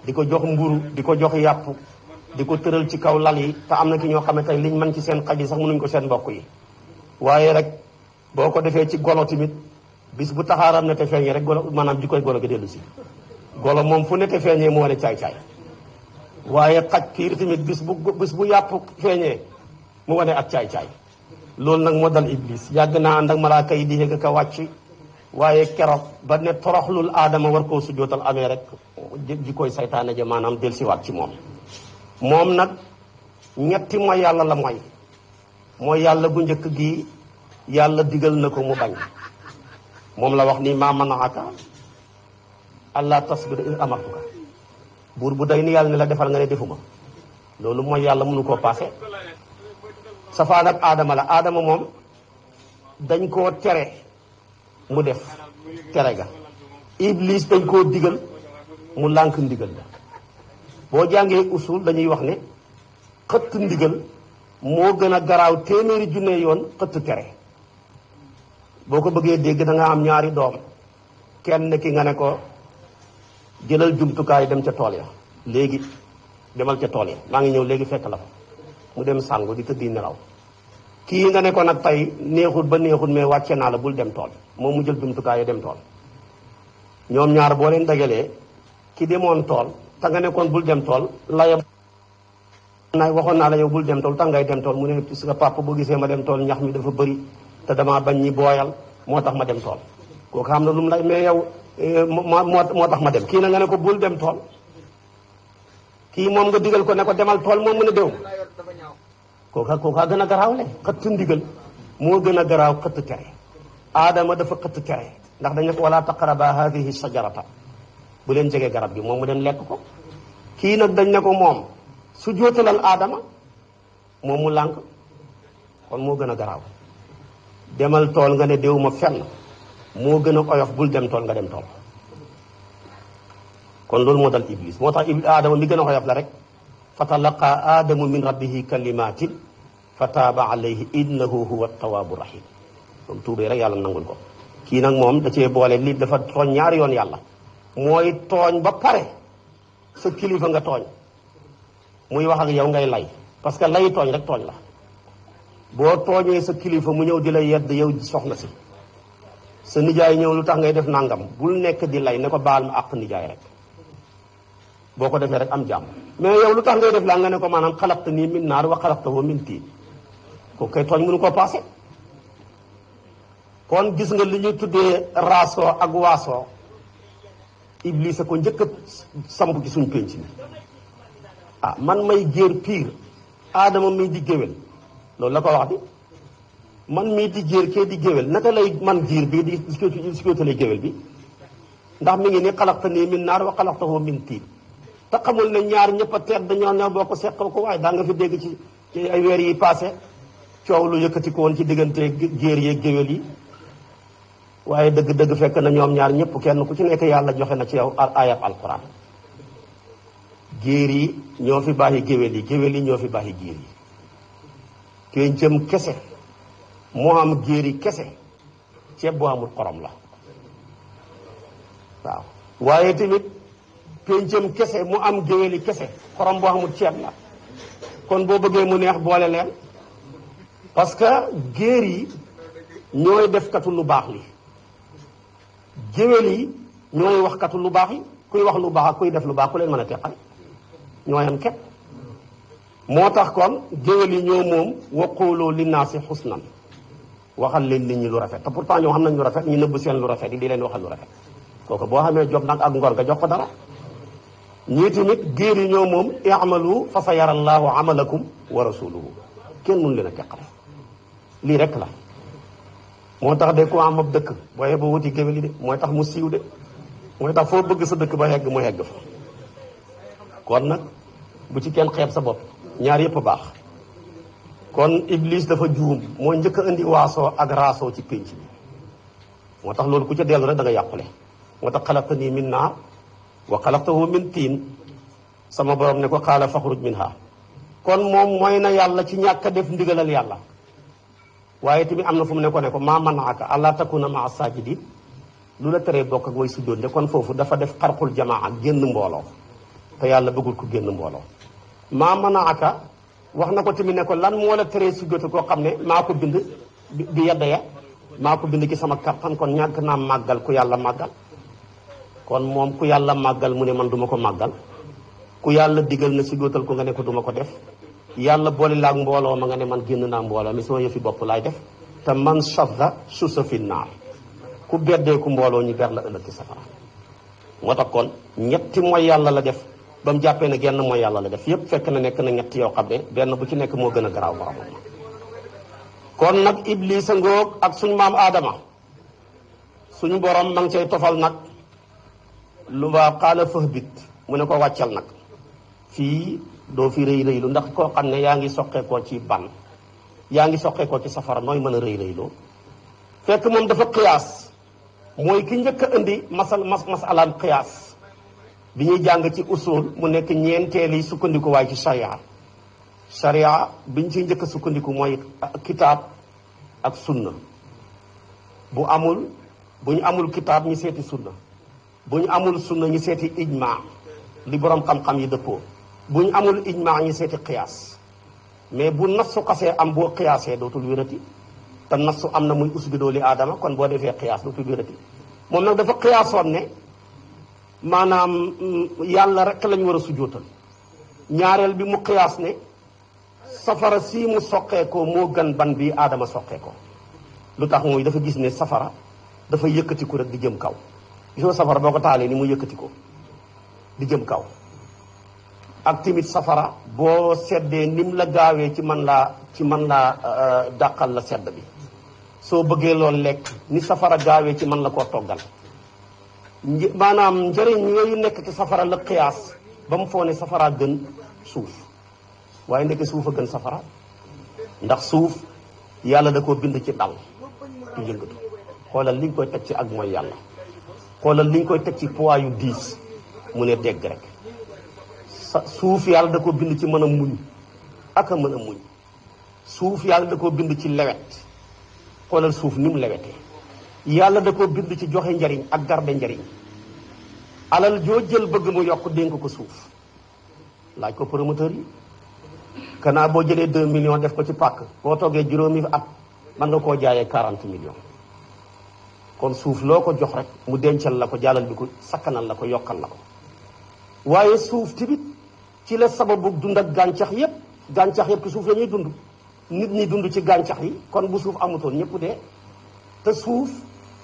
di ko jox mburu di ko jox yàpp di ko tëral ci kaw lal yi te am na ki ñoo xam ne tey liñ mën ci seen xaj yi sax mënuñ ko seen mbokk yi waaye rek boo ko defee ci golo tamit bis bu taxaaram ne te feeñee rek golo maanaam ji koy golo gi dellu si golo moom fu ne te feeñee mu wane caay-caay waaye xaj kiir tamit bis bu yàpp feeñee mu wane ak caay-caay loolu nag moo dal iblis yàgg naa ànd ak malaaka yi di yëg ka wàcc waaye keroog ba ne toroxlul aadama war koo sujootal amee rek ji koy saytaane ja maanaam del siwaat ci moom nag ñetti mooy yàlla la mooy yàlla gu njëkk gi yàlla digal na ko mu bañ moom la wax ni maa manaaka allah tasjuda in amartuka buur bu day ni yàlla ne la defal nga ne defuma loolu mooy yàlla mënu koo paase safaan ak aadama la aadama moom dañ koo tere mu def tere ga iblis dañ koo digal mu lànk ndigal la boo jàngee usul dañuy wax ne xëtt ndigal moo gën a garaaw téeméeri junne yoon xëtt tere boo ko bëggee dégg da nga am ñaari doom kenn ki nga ne ko jëlal jumtukaay dem ca tool ya léegi demal ca tool ya maa ngi ñëw léegi fekk la fa mu dem sàngu di tëddi nelaw kii nga ne ko nag tey neexut ba neexut mais wàcce naa la bul dem tool moom mu jël jumtukaay ya dem tool ñoom ñaar boo leen dajalee ki demoon tool te nga nekkoon bul dem tool layam na waxoon naa la yow bul dem tool tax ngay dem tool mu ne parce que papa boo gisee ma dem tool ñax mi dafa bëri te damaa bañ ñi booyal moo tax ma dem tool kooku xam na lu mu lay mais yow moo tax ma dem kii na nga ne ko bul dem tool kii moom nga digal ko ne ko demal tool moom mu ne déw kooka gën a garaawle xëtt ndigal moo gën a garaaw xëtt tere aadama dafa xëtt tere ndax dañ ne ko wala taqraba hadihi shajarata bu leen jege garab gi moom mu dem lekk ko kii nag dañ ne ko moom su jootalal aadama moom mu lànk kon moo gën a garaaw demal tool nga ne déw ma fenn moo gën a oyof bul dem tool nga dem tool kon loolu moo dal iblis moo tax aadama mi gën a oyof la rek fa talaqa aadamu min rabbihi kalimatin fa taaba alayhi innahu huwa tawaabu rahim comme tuubee rek yàlla nangul ko kii nag moom da cee boole lii dafa tooñ ñaari yoon yàlla mooy tooñ ba pare sa kilifa nga tooñ muy wax ak yow ngay lay parce que lay tooñ rek tooñ la boo tooñee sa kilifa mu ñëw di la yedd yow soxna si sa nijaay ñëw lu tax ngay def nangam bul nekk di lay ne ko baal ma àq nijaay rek boo ko defee rek am jàmm mais yow lu tax ngay def laa nga ne ko maanaam xalaqta nii min naar wa xalaqtahu min tiin ko kay tooñ mënu koo paase kon gis nga li ñuy tuddee raasoo ak waasoo iblis a ko njëkk a samp ci suñ pénc mi man may géer pire aadama mi di géwél loolu la ko wax di man mii di géer kee di géwél naka lay man giir bii di sikóotalee géwél bi ndax mi ngi ni xalaqtanii min naar wa xalaqtahu min tiin te xamul ne ñaar ñëpp a teet dañoo ne boo ko seqal ko waaye daa nga fi dégg ci ay weer yi passé coow lu yëkkati ko woon ci diggante géer yeeg géwél yi waaye dëgg-dëgg fekk na ñoom ñaar ñëpp kenn ku ci nekk yàlla joxe na ci yow ayab alquran géer yi ñoo fi baaxi géwél yi ñoo fi baaxi géer yi péncam kese moo am géer yi kese ceeb bu amul xorom la waaw waaye tamit péncam kese mu am géwél yi kese xorom boo amul ceeb la kon boo bëggee mu neex boole leen parce que géer yi ñooy def katu lu baax li géwél yi ñooy wax katu lu baax yi kuy wax lu baax ak kuy def lu baax ku leen mën a teqal ñooy am képp moo tax kon géwél yi ñoo moom waqulu linnaasi xusnan waxal leen nit ñi lu rafet te pourtant ñoo xam nañ lu rafet ñu nëbb seen lu rafet yi di leen waxal lu rafet kooku boo xamee jom nag ak ngor nga jox ko dara ñii tamit géer yi ñoo moom i'malu fa sa yara allahu amalakum wa rasuluhu kenn mënu leen a teqal lii rek la moo tax de ku am ab dëkk booyee ba wuti géwél yi de mooy tax mu siiw de mooy tax foo bëgg sa dëkk ba hegg mu hegg fa kon nag bu ci kenn xeeb sa bopp ñaar yëpp baax kon iblis dafa juum moo njëkk a indi waasoo ak raasoo ci pénc bi moo tax loolu ku ca dellu rek da nga yàqule moo tax xalaqtanii min naar wa xalaqtahu min tiin sama borom ne ko xaala faxruj minha kon moom mooy na yàlla ci ñàkk a def ndigalal yàlla waaye tamit am na fu mu ne ko maa manaaka allaa takuna maa saajidin lu la teree bokk ak way sujjóot de kon foofu dafa def xarqul jamaa ak génn mbooloo te yàlla bëggul ko génn mbooloo maa manaaka wax na ko tamit ne ko lan moo la teree sujjóot koo xam ne maa ko bind bi yedda ya maa ko bind ci sama kattan kon ñàkk naa màggal ku yàlla màggal kon moom ku yàlla màggal mu ne man duma ko màggal ku yàlla digal na sujjóotal ko nga ne ko duma ko def yàlla boole laak mbooloo ma nga ne man génn naa mbooloo mi sama yëfi bopp laay def te man shadda susa fi naar ku beddeeku mbooloo ñu ber la ëllëg ci safara moo tax kon ñetti mooy yàlla la def ba mu jàppee ne genn mooy yàlla la def yépp fekk na nekk na ñetti yoo xam ne benn bu ci nekk moo gën a garaaw boromam kon nag iblis a ngoog ak suñ maam aadama suñu borom ma ngi cay tofal nag lu ba xaala fahbit mu ne ko wàccal nag fii doo fi rëy rëylu ndax koo xam ne yaa ngi soqeekoo ci ban yaa ngi soqeekoo ci safara nooy mën a rëy rëyloo fekk moom dafa qiyaas mooy ki njëkk a indi masalaam qiyaas bi ñuy jàng ci usul mu nekk ñeenteeli sukkandiku waaye ci sharia biñ ciy njëkk a sukkandiku mooy kitaab ak sunna bu ñu amul kitaab ñu seeti sunna bu ñu amul sunna ñu seeti ijma li borom xam-xam yi dëppoo bu ñu amul ijma ñu seeti qiyaas mais bu nassu xasee am boo qiyaasee dootul wérati te nassu am na muy usbidoo li aadama kon boo defee qiyaas dootul wérati moom nag dafa qiyaasoon ne maanaam yàlla rek lañ war a sujjóotal ñaareel bi mu qiyaas ne safara sii mu soqeekoo moo gën ban bi aadama soqeekoo lu tax mooy dafa gis ne safara dafa yëkkatiku rek di jëm kaw gisoo safara boo ko taalee ni mu yëkkatikoo di jëm kaw ak tamit safara boo seddee nim la gaawee ci man laa dàqal la sedd bi soo bëggee loolu lekk ni safara gaawee ci man la koo toggal maanaam njëriñ yooyu nekk ci safara la qiyaas ba mu foo ne safara gën suuf waaye ndeke suuf a gën safara ndax suuf yàlla da koo bind ci dal du yëngatu xoolal liñ koy teg ci ak mooy yàlla xoolal liñ koy teg ci poids yu diis mu ne dégg rek suuf yàlla da ko bind ci mën a muñ ak a mën a muñ suuf yàlla da koo bind ci lewet xoolal suuf ni mu lewetee yàlla da koo bind ci joxe njariñ ak garde njariñ alal joo jël bëgg mu yokk dénk ko suuf laaj ko promoteur yi kanaa boo jëlee 2 millions def ko ci pàkk boo toogee juróomi at mën nga koo jaayee 40 millions kon suuf loo ko jox rek mu dencal la ko jàllal bi ko sakkanal la ko yokkal la ko waaye suuf tamit ci la sababu dund ak gàncax yépp ci suuf la ñuy dund nit ñi dund ci gàncax yi kon bu suuf amutoon ñëpp dee te suuf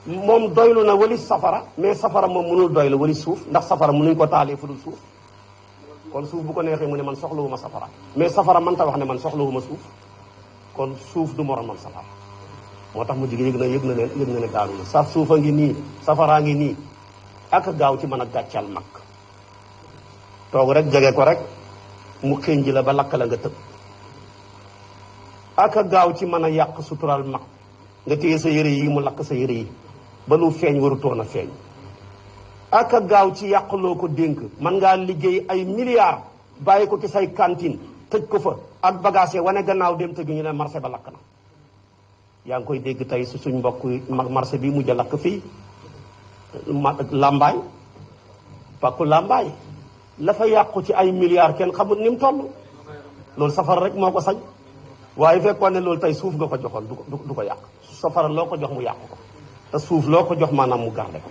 moom doylu na wali safara mais safara moom mënul doylu wali suuf ndax safara mënuñ ko taalee fu dul suuf kon suuf bu ko neexee mu ne man soxlawuma safara mais safara man ta wax ne man soxlawuma suuf kon suuf du moromam safara moo tax mu jigi yëg na ne daanu na saf suufa ngi nii safaraa ngi nii ak gaaw ci mën a gàccal mag toog rek jege ko rek mu xënji la ba lakk la nga tëb ak gaaw ci mën a yàq sutural mag nga téye sa yére yi mu lakk sa yére yi ba lu feeñ warutoon a feeñ ak gaaw ci yàqloo ko dénk mën ngaa liggéey ay milliards bàyyi ko ci say cantine tëj ko fa ak bagage wane gannaaw dem tëgg ñu ne marché ba lakk na yaa ngi koy dégg tey su suñ mbokk mag marché bi mujj a lakk fii làmbaay pàkku làmbaay la fa yàqu ci ay milliards kenn xamul ni mu toll loolu safara rek moo ko sañ waaye fekkoon ne loolu tey suuf nga ko joxoon du ko yàq safara loo ko jox mu yàq ko te suuf loo ko jox maanaam mu garde ko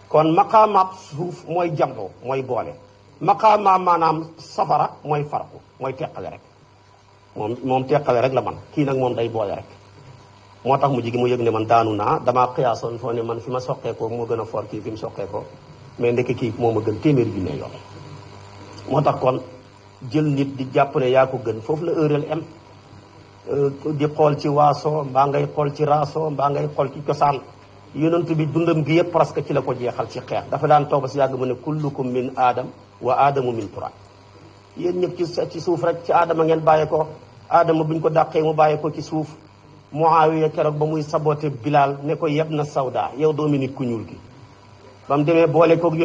kon maqaamaab suuf mooy jambo mooy boole maqaamaab maanaam safara mooy farku mooy teqale rek moom teqale rek la man kii nag moom day boole rek moo tax mu jigi mu yëg ne man daanu naa damaa xiyaasoon foo ne man fi ma soqeekoo moo gën a for kii fi mu soqeekoo mais ndekk kii moo ma gën téeméeri junne yoon moo tax kon jël nit di jàpp ne yaa ko gën foofu la heurel am di xool ci waaso mbaa ngay xool ci raaso mbaa ngay xool ci cosaan yonent bi dundam gi yëpp presque ci la ko jeexal ci xeex dafa daan toog si yàgg mu ne kullukum min aadam wa aadamu min turab yéen ñëpp ci suuf rek ci aadama ngeen bàyyee ko aadama buñ ko dàqee mu bàyyee ko ci suuf Muawiya keroog ba muy saboté Bilal ne ko yeb na sawda yow doomi nit ku ñuul gi ba mu demee boole koog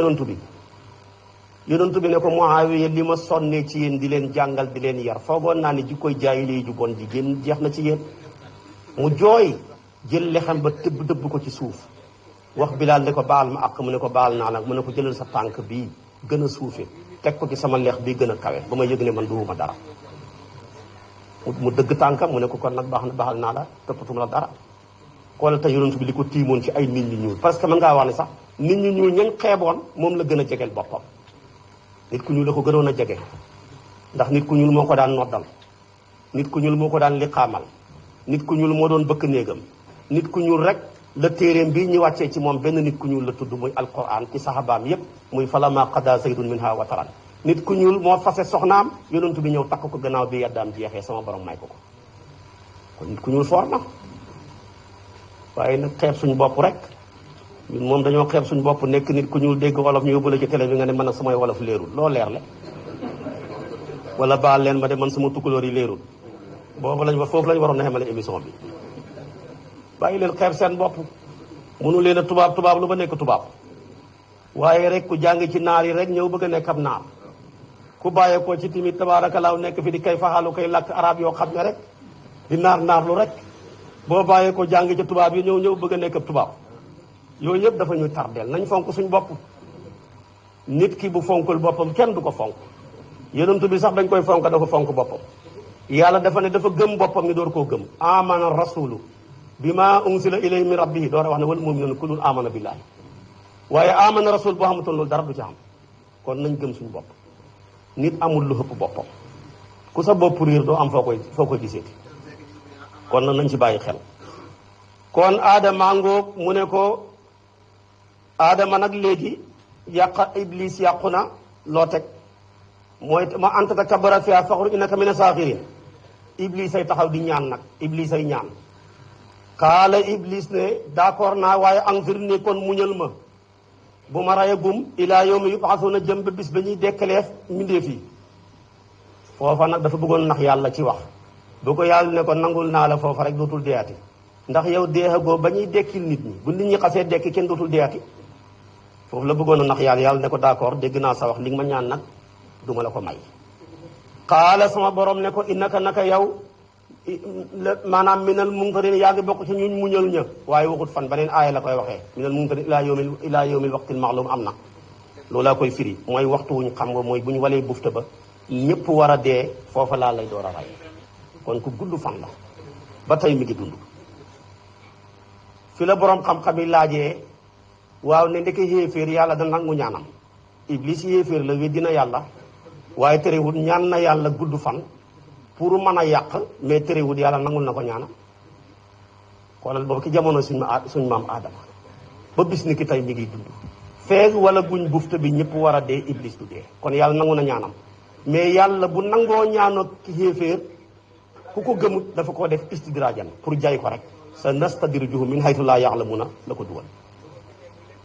yonent bi ne ko Muawiya li ma sonnee ci yéen di leen jàngal di leen yar foogoon naa ne jikkoy jaahiliya ju bon ji génn jeex na ci yéen mu jooy jël lexam ba dëbb ko ci suuf wax Bilal ne ko baal ma àq mu ne ko baal naa nag mu ne ko jëlal sa tànk bii gën a suufe teg ko ci sama lex bii gën a kawe ba ma yëg ne man duuma dara mu dëgg tànkam mu ne ko kon nag baax na baaxal naa la toppatuma la dara xoolal te yonent bi li ko tiimoon ci ay nit ñu ñuul parce que mën ngaa wax ne sax nit ñu ñuul ñañ xeeboon moom la gën a jegeel boppam nit ku ñuul la ko gënoon a jege ndax nit ku ñuul moo ko daan noddal nit ku ñuul moo ko daan liqaamal nit ku ñuul moo doon bëkk néegam nit ku ñuul rek la téeréem bi ñu wàccee ci moom benn nit ku ñuul la tudd muy alquran ci sahabaam yépp muy falama qada zaydun minha wataran nit ku ñuul moo fase soxnaam yonent bi ñëw takk ko gannaaw bi yaddaam jeexee sama borom may ko kon nit ku ñuul foor na waaye nag xeeb suñu bopp rek ñun moom dañoo xeeb suñu bopp nekk nit ku ñuul dégg wolof ñu yóbbu la ci télé bi nga ne man nag samay wolof leerul loo leerle wala baal leen ma de man sama tukkulóor yi leerul foofu lañ waroon na xemale émission bi bàyyi leen xeeb seen bopp mënu leen a tubaab lu ba nekk tubaab waaye rek ku jàng ci naar yi rek ñëw bëgg a nekk ab naar ku bàyyeekoo ci timit tabaarakalaaw nekk fi di kay faxaalu koy làkk arab yoo xam ne rek di naar lu rek boo bàyyeekoo jàng ci tubaab yi ñëw bëgg a nekk ab tubaab yooyu yëpp dafa ñuy tardeel nañ fonk suñ bopp nit ki bu fonkul boppam kenn du ko fonk yonent bi sax dañ koy fonk dafa fonk boppam yàlla dafa ne dafa gëm boppam ñu door koo gëm amana rasulu bima unsila ilayhi min rabbihi door a wax ne wal mu'minuna kullun amana billahi waaye amana rasul boo xamatoon loolu dara du ci xam kon nañ gëm suñu bopp nit amul lu ëpp boppam ku sa bopp riir doo am foo koy giseeti kon nag nañ ci bàyyi xel kon aadama ngoog mu ne ko aadama nag léegi iblis yàqu na loo teg mooy ma anta takabbara fiha faxruj innaka mina saaxirin iblis ay taxaw di ñaan nag iblis ay ñaan xaala iblis ne d'accord naa waaye anzir ni kon muñal ma bu ma rayagum ilaa yawmi yub'athuna jëm ba bis ba ñuy dekkaleef mbindeef yi foofa nag dafa bëggoon nax yàlla ci wax bu ko yàlla ne ko nangul naa la foofa rek dootul deyaati ndax yow deexagoo ba ñuy dekkil nit ñi bu nit ñi xasee dekki kenn dootul deyaati foofu la bëggoon a nax yàlla ne ko d'accord dégg naa sa wax li nga ma ñaan nag duma la ko may xaala sama borom ne ko innaka naka yow maanaam minal munkarin yaa ngi bokk ci ñuñ muñal ña waaye waxut fan beneen aaya la koy waxee minal munkarin ilaa yawmil waqtil ma'lum am na loolu laa koy firi mooy waxtu wuñ xam nga mooy bu ñu walee bufta ba ñëpp war a dee foofa laa lay door a rey kon ku gudd fan la ba tey mi ngi dund fi la borom xam-xam yi laajee waaw ne ndeke yéeféer yàlla da nangu ñaanam iblis yéeféer la weddi na yàlla waaye terewul ñaan na yàlla gudd fan pour mën a yàq mais terewul yàlla nangul na ko ñaanam xoolal boobu ki jamono suñ maam aadama ba bis ni ki tey mi ngi dund feeg wala guñ bufta bi ñëpp war a dee iblis du dee kon yàlla nangu na ñaanam mais yàlla bu nangoo ñaanoo ki xéeféer ku ko gëmut dafa ko def istidrajan pour jay ko rek sa nastadrijuhum min haythu laa ya'lamuuna la ko dugal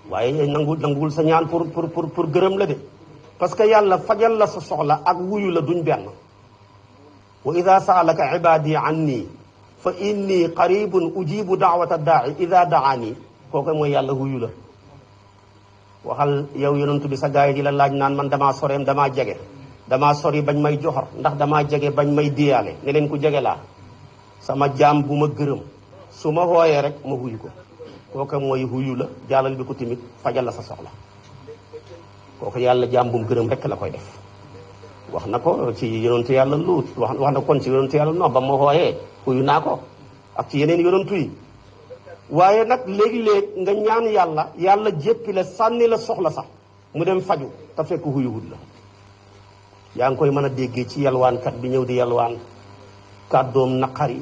waaye nanguwul sa ñaan pour gërëm la de parce que yàlla fajal la sa soxla ak wuyu la duñ benn wa ida saalaka ibadi anni fa inni qaribun ujibu daawata daai ida daani kooku mooy yàlla wuyu la waxal yow yonentu bi sa gaay di la laaj naan man damaa soreem damaa jege damaa sori bañ may joxor ndax damaa jege bañ may diyaale ne leen ku jege laa sama jaam bu ma gërëm su ma hooyee rek ma wuyu ko kooku mooy wuyu la jàllal bi ko tamit fajal la sa soxla kooku yàlla jaam bu mu gërëm rek la koy def wax na ko ci yonentu yàlla Luut wax na kon ci yonentu yàlla Nuux ba ma hooyee wuyu naa ko ak ci yeneen yonentu yi waaye nag léegi-léeg nga ñaan yàlla jéppi la sànni la soxla sax mu dem faju te fekk huyuwut la yaa ngi koy mën a déggee ci yalwaankat bi ñëw di yalwaan kàddoom naqari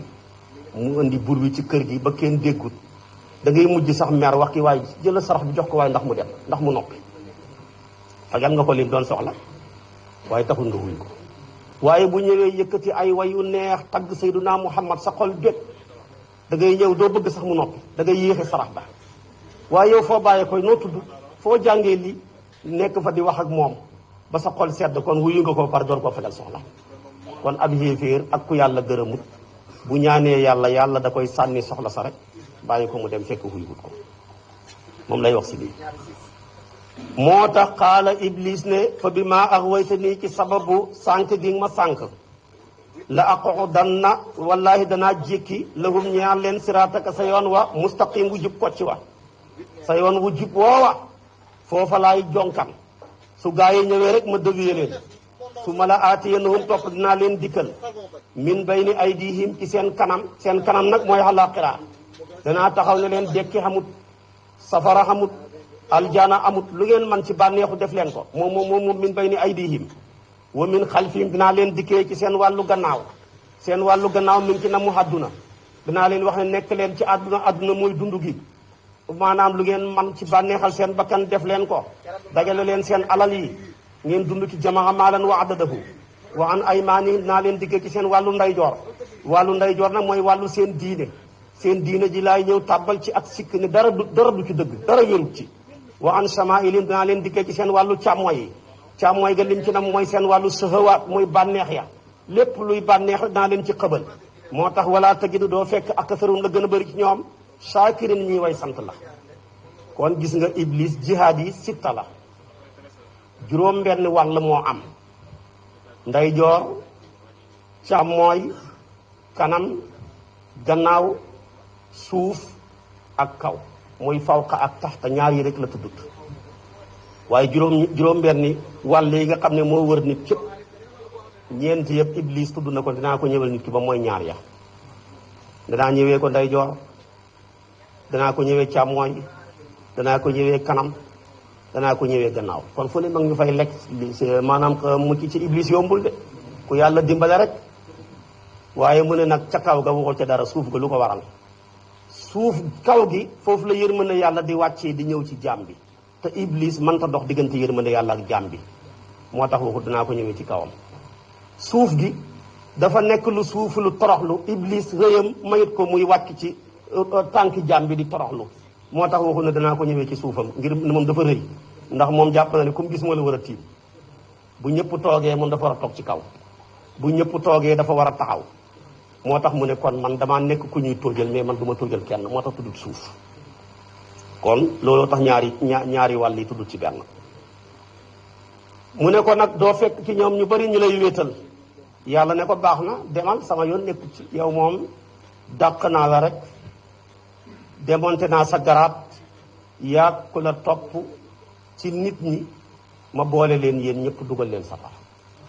mu indi bur wi ci kër gi ba kenn déggut da ngay mujj sax mer wax ki waaye jëla sarax bi jox ko waaye ndax mu dem ndax mu noppi fajal nga ko lim doon soxla waaye taxul nga wuyu ko waaye bu ñëwee yëkkati ay wayu neex tagg Seydunaa Muhammad sa xol bég da ngay ñëw doo bëgg sax mu noppi da ngay yéexe sarax ba waaye yow foo bàyyee koy noo tudd foo jàngee li nekk fa di wax ak moom ba sa xol sedd kon wuyu nga ko par door koo fajal soxla kon ab yéeféer ak ku yàlla gërëmut bu ñaanee yàlla da koy sànni soxla sa rek bàyyi ko mu dem fekk wuyuwut ko moom lay wax si lii moo tax xaala iblis ne fa bi maa axwayta nii ci sababu sànq gi ma sànq la aqudanna wallahi danaa jékki lahum ñaan leen siraataka sa yoon wa mustaqim wu jub kocc wa sa yoon wu jub woowa foofa laay jonkan su gaa yi ñëwee rek ma dëgg leen su ma la aatiyannahum topp dinaa leen dikkal min bayni aydihim ci seen kanam nag mooy àllaaxira danaa taxaw ne leen dekki xamut safara xamut aljana amut lu ngeen man ci bànneexu def leen ko moom min bayni aydihim wa min xalfihim dinaa leen dikkee ci seen wàllu gannaaw mi ngi ci na mu àdduna dinaa leen wax ne nekk leen ci àdduna mooy dund gi maanaam lu ngeen man ci bànneexal seen bakkan def leen ko dajale leen seen alal yi ngeen dund ci jamaa maalan wa adadahu wa an aymaani dinaa leen dikkee ci seen wàllu ndeyjoor nag mooy wàllu seen diine ji laay ñëw tàbbal ci ak sikk ne dara du ci dëgg dara wérut ci wa an samaa'ilin dinaa leen dikkee ci seen wàllu càmmooy yi càmmooy ga lim ci nam mooy seen wàllu sahawaat mooy bànneex ya lépp luy bànneex dinaa leen ci xëbal moo tax wala tajidu doo fekk aksarum la gën a bëri ci ñoom shaakirin ñuy way sant la kon gis nga iblis jihaad yi sitta la juróom benn wàll moo am ndeyjoor càmmooy kanam gannaaw suuf ak kaw mooy fawqa ak taxta ñaar yi rek la tuddut waaye juróom benni wàll yi nga xam ne moo wër nit képp ñeent yëpp iblis tudd na ko dinaa ko ñëwal nit ki ba mooy ñaar ya danaa ñëwee ko ndeyjoor danaa ko ñëwee càmmooñ danaa ko ñëwee kanam danaa ko ñëwee gannaaw kon fu ne mag ñu fay lekk maanaam mucc ci iblis yombul de ku yàlla dimbale rek waaye mu ne nag ca kaw ga waxul ca dara suuf ga lu ko waral suuf kaw gi foofu la yërmande yàlla di wàccee di ñëw ci jaam bi te iblis mënta dox diggante yërmande yàlla ak jaam bi moo tax waxut danaa ko ñëwee ci kawam suuf gi dafa nekk lu suuf lu toroxlu iblis rëyam mayit ko muy wàcc ci tànki jaam bi di toroxlu moo tax waxut ne danaa ko ñëwee ci suufam ngir moom dafa rëy ndax moom jàpp na ne comme gis moo la war a tiim bu ñëpp toogee moom dafa war a toog ci kaw bu ñëpp toogee dafa war a taxaw moo tax mu ne kon man damaa nekk ku ñuy tóojal mais man du ma tóojal kenn moo tax tuddut suuf kon looloo tax ñaari wàll yi tuddut ci benn mu ne ko nag doo fekk ci ñoom ñu bari ñu lay wéetal yàlla ne ko baax na demal sama yoon nekku ci yow moom dàq naa la rek démonté naa sa garaat yaa ku la topp ci nit ñi ma boole leen yéen ñëpp dugal leen safara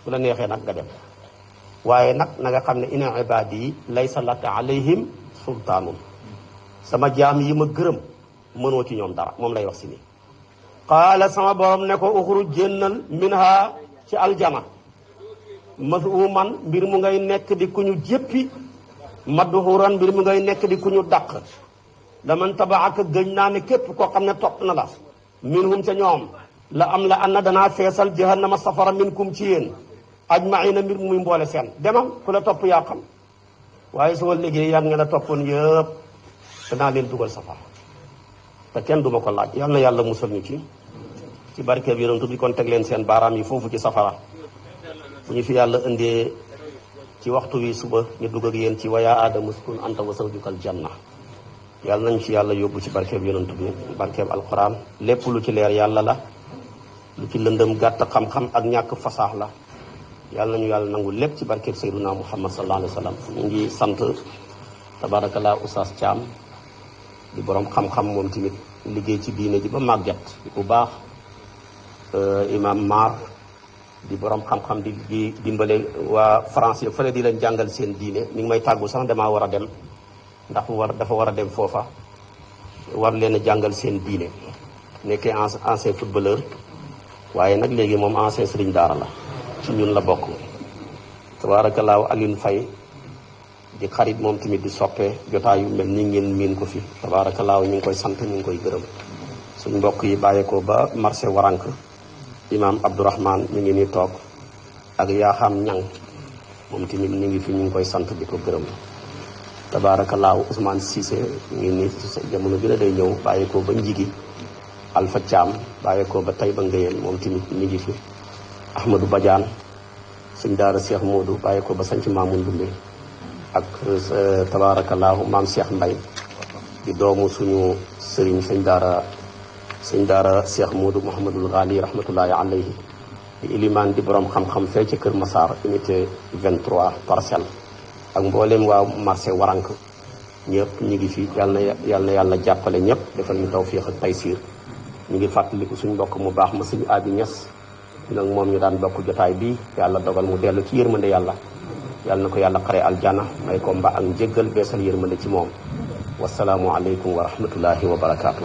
su la neexee nag nga dem waaye nag na nga xam ne inna ibaadi yi laysa laka alayhim sultaanun sama jaam yi ma gërëm mënoo ci ñoom dara moom lay wax si nii qaala sama borom ne ko uxruj génnal minha ci aljana madhuman mbir mu ngay nekk di ku ñu jéppi madhuran mbir mu ngay nekk di ku ñu dàq laman tabaaka gëñ naa ne képp koo xam ne topp na la minhum ca ñoom la am la anna danaa feesal jahannama safara minkum ci yéen ajmaina mbir muy mboole seen demal ku la topp yaa xam waaye soo liggéey yàgg nga la toppoon yëpp danaa leen dugal safara te kenn duma ko laaj. yal na yàlla musal ñu ci barkeeb yonent bi kon teg leen seen baaraam yi foofu ci safara. bu ñu fi yàlla indee ci waxtu wi suba ñu dugg ak yéen ci wayaa aadama uskun anta wa zawjukal janna. yàlla nañ ci yàlla yóbbu ci barkeeb yonent bi barkeeb alquran. lépp lu ci leer yàlla la, lu ci lëndëm gàtt xam-xam ak ñàkk fasaax la. yàlla nañu yàlla nangu lépp ci barkeeb sayyiduna muhammad sallallahu alayhi wa sallam. ñu ngi sant tabarakallah Oustaz Thiam di borom xam-xam moom tamit liggéey ci diine ji ba màgget bu baax. imam Mar di borom xam-xam di dimbale waa France yi fële di leen jàngal seen diine mi ngi may tàggu sax damaa war a dem ndax dafa war a dem foofa war leen a jàngal seen diine. nekkee ancien footballeur waaye nag léegi moom ancien sëriñ daara la, ci ñun la bokk. tabaarakallaahu Alioune Faye di xarit moom tamit di soppee jotaay yu mel ni ngeen miin ko fi. tabaarakallaahu ñu ngi koy sant ñu ngi koy gërëm. suñ mbokk yi bàyyeekoo ba marché Warank imam Abdourahman mi ngi nii toog ak Yaaxam Ñang moom tamit ñu ngi fi, ñu ngi koy sant di ko gërëm. tabaarakallaahu Ousmane Cissé ñu ngi nii jamono bi la day ñëw bàyyeekoo ba Njigi. Alpha Thiam bàyyeekoo ba Taïba Ngéyeen moom tamit ñu ngi fi. Ahmadou Badiane suñ daara Cheikh Modou bàyyeekoo ba sanc Mamoun Dumbe ak tabaarakallaahu maam Cheikh Mbay di doomu suñu sëriñ suñ daara Cheikh Modou Mouhamadul Ghali rahmatullahi alayhi di ilimaan di borom xam-xam fee ci Kër Massar unité 23 parcelle ak mboolem waa marché Warank ñëpp ñu ngi fi. yàlla jàppale ñëpp defal ñu tawfiix ak taysiir. ñu ngi fàttaliku suñ mbokk mu baax ma suñu Abi Ñas nag moom ñu daan bokk jotaay bi yàlla dogal mu dellu ci yërmande yàlla na ko yàlla xare aljana may ko mba ak njéggal beesal yërmande ci moom. wasalaamu aleykum wa rahmatullahi wa barakaatu.